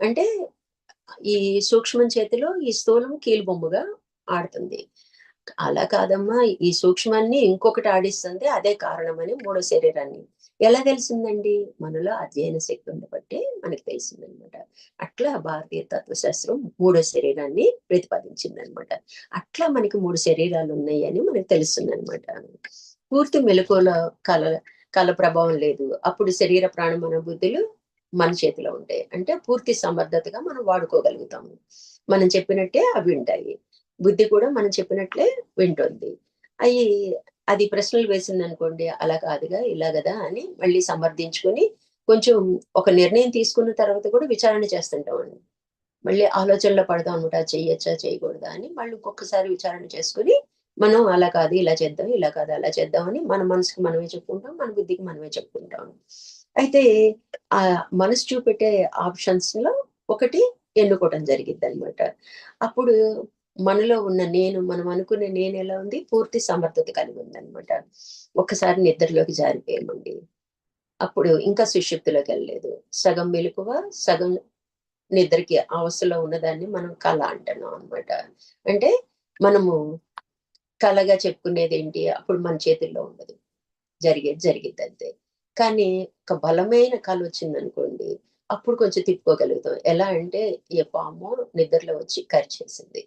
అంటే, ఈ సూక్ష్మం చేతిలో ఈ స్థూలం కీలు బొమ్మగా ఆడుతుంది. అలా కాదమ్మా, ఈ సూక్ష్మాన్ని ఇంకొకటి ఆడిస్తుంది, అదే కారణమని మూడో శరీరాన్ని ఎలా తెలిసిందండి, మనలో అధ్యయన శక్తి ఉండబట్టి మనకి తెలిసిందనమాట. అట్లా భారతీయ తత్వశాస్త్రం మూడో శరీరాన్ని ప్రతిపాదించింది అనమాట. అట్లా మనకి మూడు శరీరాలు ఉన్నాయి అని మనకు తెలుస్తుంది అనమాట. పూర్తి మెలకువల కళ కళ ప్రభావం లేదు. అప్పుడు శరీర ప్రాణ మన బుద్ధులు మన చేతిలో ఉంటాయి. అంటే పూర్తి సమర్థతగా మనం వాడుకోగలుగుతాము. మనం చెప్పినట్టే అవి వింటాయి. బుద్ధి కూడా మనం చెప్పినట్లే వింటుంది. అయి అది ప్రశ్నలు వేసిందనుకోండి, అలా కాదుగా, ఇలా గదా అని మళ్ళీ సమర్థించుకొని, కొంచెం ఒక నిర్ణయం తీసుకున్న తర్వాత కూడా విచారణ చేస్తుంటామండి. మళ్ళీ ఆలోచనలో పడతాం అనమాట. చెయ్యొచ్చా, చేయకూడదా అని మళ్ళీ ఇంకొకసారి విచారణ చేసుకొని, మనం అలా కాదు ఇలా చేద్దాం, ఇలా కాదు అలా చేద్దాం అని మన మనసుకి మనమే చెప్పుకుంటాం, మన బుద్ధికి మనమే చెప్పుకుంటాం. అయితే ఆ మనసు చూపెట్టే ఆప్షన్స్‌లో ఒకటి ఎన్నుకోవటం జరిగిద్దనమాట. అప్పుడు మనలో ఉన్న నేను, మనం అనుకునే నేనెలా ఉంది, పూర్తి సమర్థత కలిగి ఉందనమాట. ఒక్కసారి నిద్రలోకి జారిపోయామండి. అప్పుడు ఇంకా సుషుప్తిలోకెళ్ళలేదు. సగం మెలకువ, సగం నిద్రకి అవస్థలో ఉన్నదాన్ని మనం కల అంటున్నాం అనమాట. అంటే మనము కలగా చెప్పుకునేదేంటి, అప్పుడు మన చేతుల్లో ఉండదు. జరిగేది జరిగిద్దంతే. కానీ ఒక బలమైన కలొచ్చిందనుకోండి, అప్పుడు కొంచెం తిప్పుకోగలుగుతాం. ఎలా అంటే, ఏ పామో నిద్రలో వచ్చి కరిచేసింది.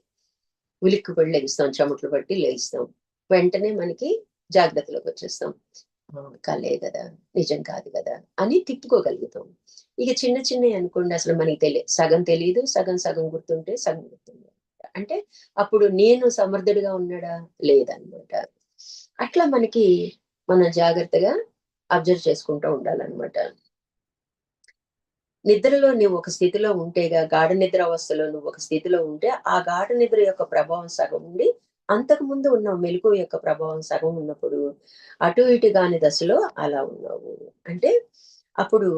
ఉలిక్కిపడి లెగుస్తాం, చెమటలు పట్టి లెగుస్తాం. వెంటనే మనకి జాగ్రత్తలోకొచ్చేస్తాం. కలే గదా, నిజం కాదు గదా అని తిప్పుకోగలుగుతాం. ఇక చిన్న చిన్నయి అనుకోండి, అసలు మనకి సగం తెలీదు, సగం సగం గుర్తుంటే సగం గుర్తుండదు. అంటే అప్పుడు నేను సమర్థుడిగా ఉన్నాడా? లేదనమాట. అట్లా మనకి మనం జాగ్రత్తగా అబ్జర్వ్ చేసుకుంటూ ఉండాలనమాట. నిద్రలో నువ్వు ఒక స్థితిలో ఉంటేగా, గాఢ నిద్ర అవస్థలో నువ్వు ఒక స్థితిలో ఉంటే, ఆ గాఢ నిద్ర యొక్క ప్రభావం సగం ఉండి, అంతకుముందు ఉన్న మెలకువ యొక్క ప్రభావం సగం ఉన్నప్పుడు, అటు ఇటు గాని దశలో అలా ఉన్నావు. అంటే అప్పుడు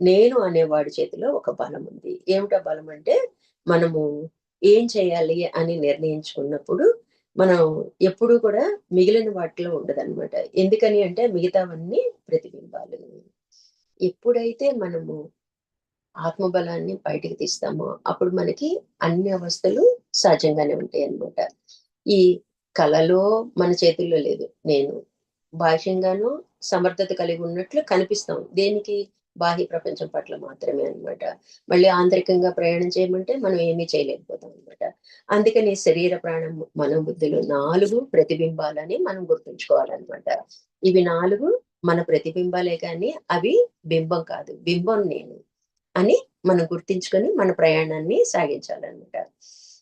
నేను అనేవాడి చేతిలో ఒక బలం ఉంది. ఏమిటా బలం అంటే, మనము ఏం చేయాలి అని నిర్ణయించుకున్నప్పుడు, మనం ఎప్పుడూ కూడా మిగిలిన వాటిలో ఉండదనమాట. ఎందుకని అంటే, మిగతావన్నీ ప్రతిబింబాలు. ఎప్పుడైతే మనము ఆత్మబలాన్ని బయటికి తీస్తామో, అప్పుడు మనకి అన్ని అవస్థలు సహజంగానే ఉంటాయన్నమాట. ఈ కళలో మన చేతుల్లో లేదు. నేను బాహ్యంగాను సమర్థత కలిగి ఉన్నట్లు కనిపిస్తాం. దేనికి? బాహ్య ప్రపంచం పట్ల మాత్రమే అన్నమాట. మళ్ళీ ఆంతరికంగా ప్రయాణం చేయమంటే మనం ఏమీ చేయలేకపోతాం అన్నమాట. అందుకని శరీర, ప్రాణం, మనోబుద్ధులు 4 ప్రతిబింబాలని మనం గుర్తుంచుకోవాలన్నమాట. ఇవి 4 మన ప్రతిబింబాలే కానీ అవి బింబం కాదు. బింబం నేను అని మనం గుర్తించుకొని మన ప్రయాణాన్ని సాగించాలన్నమాట.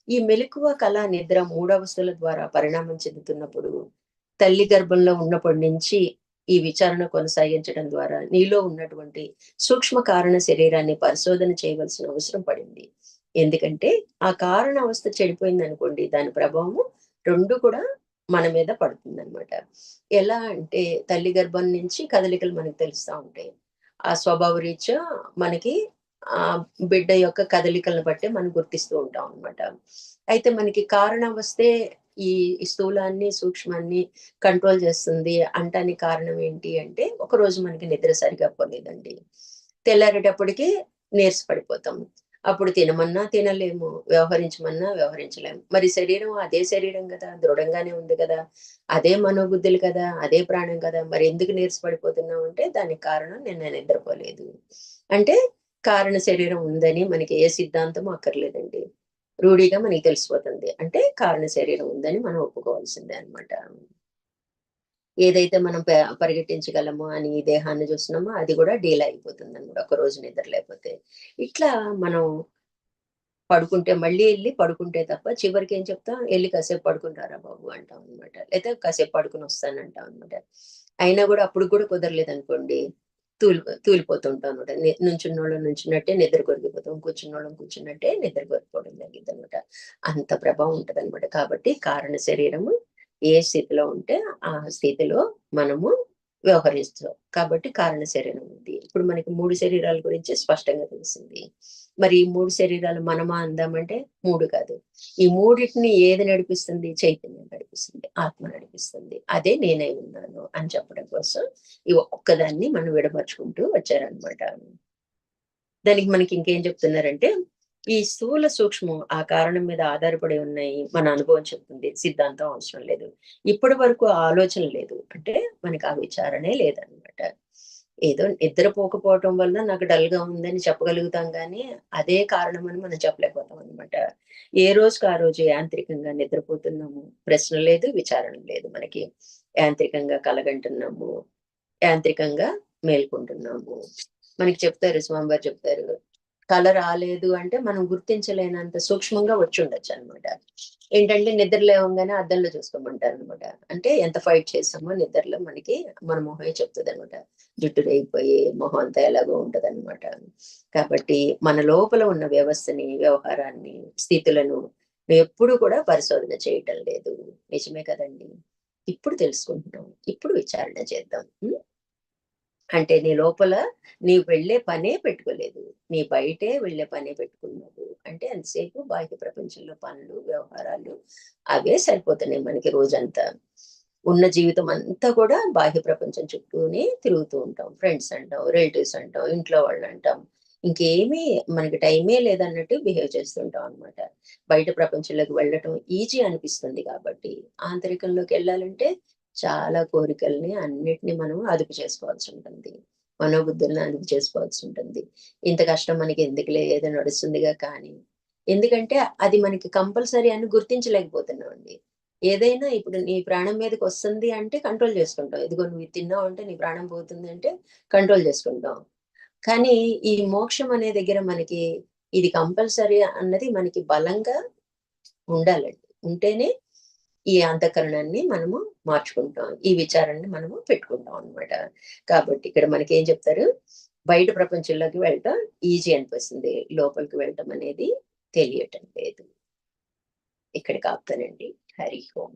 ఈ మెలకువ, కళ, నిద్ర మూడవస్థల ద్వారా పరిణామం చెందుతున్నప్పుడు, తల్లి గర్భంలో ఉన్నప్పటి నుంచి ఈ విచారణ కొనసాగించడం ద్వారా నీలో ఉన్నటువంటి సూక్ష్మ కారణ శరీరాన్ని పరిశోధన చేయవలసిన అవసరం పడింది. ఎందుకంటే ఆ కారణ అవస్థ చెడిపోయిందనుకోండి, దాని ప్రభావము 2 కూడా మన మీద పడుతుందనమాట. ఎలా అంటే, తల్లి గర్భం నుంచి కదలికలు మనకు తెలుస్తా ఉంటాయి. ఆ స్వభావ రీత్యా మనకి ఆ బిడ్డ యొక్క కదలికలను బట్టి మనం గుర్తిస్తూ ఉంటాం అనమాట. అయితే మనకి కారణం వస్తే ఈ స్థూలాన్ని, సూక్ష్మాన్ని కంట్రోల్ చేస్తుంది అంటానికి కారణం ఏంటి అంటే, ఒకరోజు మనకి నిద్ర సరిగ్గా పోలేదండి. తెల్లారేటప్పటికి నీరస పడిపోతాం. అప్పుడు తినమన్నా తినలేము, వ్యవహరించమన్నా వ్యవహరించలేము. మరి శరీరం అదే శరీరం కదా, దృఢంగానే ఉంది కదా, అదే మనోబుద్ధులు కదా, అదే ప్రాణం కదా, మరి ఎందుకు నీరసపడిపోతున్నాం అంటే దానికి కారణం నేను నిద్రపోలేదు. అంటే కారణ శరీరం ఉందని మనకి ఏ సిద్ధాంతం అక్కర్లేదండి. రూఢిగా మనకి తెలిసిపోతుంది. అంటే కారణ శరీరం ఉందని మనం ఒప్పుకోవాల్సిందే అనమాట. ఏదైతే మనం పరిగెట్టించగలమో అని ఈ దేహాన్ని చూస్తున్నామో అది కూడా డీల్ అయిపోతుందన్నమాట ఒక రోజు నిద్ర లేకపోతే. ఇట్లా మనం పడుకుంటే మళ్ళీ ఎళ్లి పడుకుంటే తప్ప చివరికి ఏం చెప్తాం, "ఎళ్లి కాసేపు పడుకొని రారా బాబు" అంటాం అనమాట. లేతే కాసేపు పడుకొని వస్తానంటాం అనమాట. అయినా గూడా అప్పుడు కూడా కుదరలేదనుకోండి, తూలిపోతూ ఉంటాం అనమాట. నుంచున్నోళ్ళం నుంచున్నట్టే నిద్ర కొరిగిపోతాం. కూర్చున్నోళ్ళం కూర్చున్నట్టే నిద్ర కొరిగిపోవడం జరిగిద్దనమాట. అంత ప్రభావం ఉంటదనమాట. కాబట్టి కారణ శరీరము ఏ స్థితిలో ఉంటే ఆ స్థితిలో మనము వ్యవహరిస్తాం. కాబట్టి కారణ శరీరం ఉంది. ఇప్పుడు మనకి 3 శరీరాల గురించి స్పష్టంగా తెలిసింది. మరి ఈ 3 శరీరాలు మనమా అందామంటే 3 కాదు. ఈ మూడిటిని ఏది నడిపిస్తుంది? చైతన్యం నడిపిస్తుంది. ఆత్మ నడిపిస్తుంది. అదే నేనై ఉన్నాను అని చెప్పడం కోసం ఈ ఒక్కొక్కదాన్ని మనం విడమర్చుకుంటూ వచ్చారనమాట. దానికి మనకి ఇంకేం చెప్తున్నారంటే, ఈ స్థూల, సూక్ష్మం ఆ కారణం మీద ఆధారపడి ఉన్నాయి. మన అనుభవం చెప్తుంది. సిద్ధాంతం అవసరం లేదు. ఇప్పటి వరకు ఆ ఆలోచన లేదు. అంటే మనకి ఆ విచారణే లేదనమాట. ఏదో నిద్రపోకపోవటం వల్ల నాకు డల్‌గా ఉందని చెప్పగలుగుతాం గానీ, అదే కారణమని మనం చెప్పలేకపోతాం అనమాట. ఏ రోజుకి ఆ రోజు యాంత్రికంగా నిద్రపోతున్నాము. ప్రశ్న లేదు, విచారణ లేదు మనకి. యాంత్రికంగా కలగంటున్నాము. యాంత్రికంగా మేల్కుంటున్నాము. మనకి చెప్తారు స్వామివారు చెప్తారు. కల రాలేదు అంటే మనం గుర్తించలేనంత సూక్ష్మంగా వచ్చుండొచ్చనమాట. ఏంటంటే నిద్ర లేవంగానే అద్దంలో చూసుకోమంటారనమాట. అంటే ఎంత ఫైట్ చేసామో నిద్రలో మనకి మన మొహమే చెప్తదనమాట. జుట్టు రేగిపోయి మొహం అంతా ఎలాగో ఉంటదనమాట. కాబట్టి మన లోపల ఉన్న వ్యవస్థని, వ్యవహారాన్ని, స్థితులను ఎప్పుడు కూడా పరిశోధన చేయటం లేదు. నిజమే కదండీ! ఇప్పుడు తెలుసుకుంటున్నాం. ఇప్పుడు విచారణ చేద్దాం. హ్మ్. అంటే నీ లోపల నీవు వెళ్ళే పనే పెట్టుకోలేదు. నీ బయటే వెళ్ళే పనే పెట్టుకున్నావు. అంటే ఎంతసేపు బాహ్య ప్రపంచంలో పనులు, వ్యవహారాలు అవే సరిపోతున్నాయి మనకి రోజంతా. ఉన్న జీవితం అంతా కూడా బాహ్య ప్రపంచం చుట్టూనే తిరుగుతూ ఉంటాం. ఫ్రెండ్స్ అంటాం, రిలేటివ్స్ అంటాం, ఇంట్లో వాళ్ళంటాం. ఇంకేమీ మనకి టైమే లేదన్నట్టు బిహేవ్ చేస్తుంటాం అనమాట. బయట ప్రపంచంలోకి వెళ్ళటం ఈజీ అనిపిస్తుంది కాబట్టి, ఆంతరికంలోకెళ్ళాలంటే చాలా కోరికల్ని అన్నిటిని మనం అదుపు చేసుకోవాల్సుంటుంది. మనోబుద్ధుల్ని అదుపు చేసుకోవాల్సుంటుంది. ఇంత కష్టం మనకి ఎందుకులే ఏదో నడుస్తుందిగా కానీ, ఎందుకంటే అది మనకి కంపల్సరీ అని గుర్తించలేకపోతున్నామండి. ఏదైనా ఇప్పుడు నీ ప్రాణం మీదకొస్తుంది అంటే కంట్రోల్ చేసుకుంటాం. ఇదిగో నువ్వు ఇది తిన్నావంటే నీ ప్రాణం పోతుంది అంటే కంట్రోల్ చేసుకుంటాం. కానీ ఈ మోక్షం అనే దగ్గర మనకి ఇది కంపల్సరీ అన్నది మనకి బలంగా ఉండాలండి. ఉంటేనే ఈ అంతఃకరణాన్ని మనము మార్చుకుంటాం. ఈ విచారాన్ని మనము పెట్టుకుంటాం అన్నమాట. కాబట్టి ఇక్కడ మనకేం చెప్తారు? బయట ప్రపంచంలోకి వెళ్ళటం ఈజీ అనిపిస్తుంది. లోపలికి వెళ్ళటం అనేది తెలియటం లేదు. ఇక్కడికి ఆపుతానండి. హరి ఓం.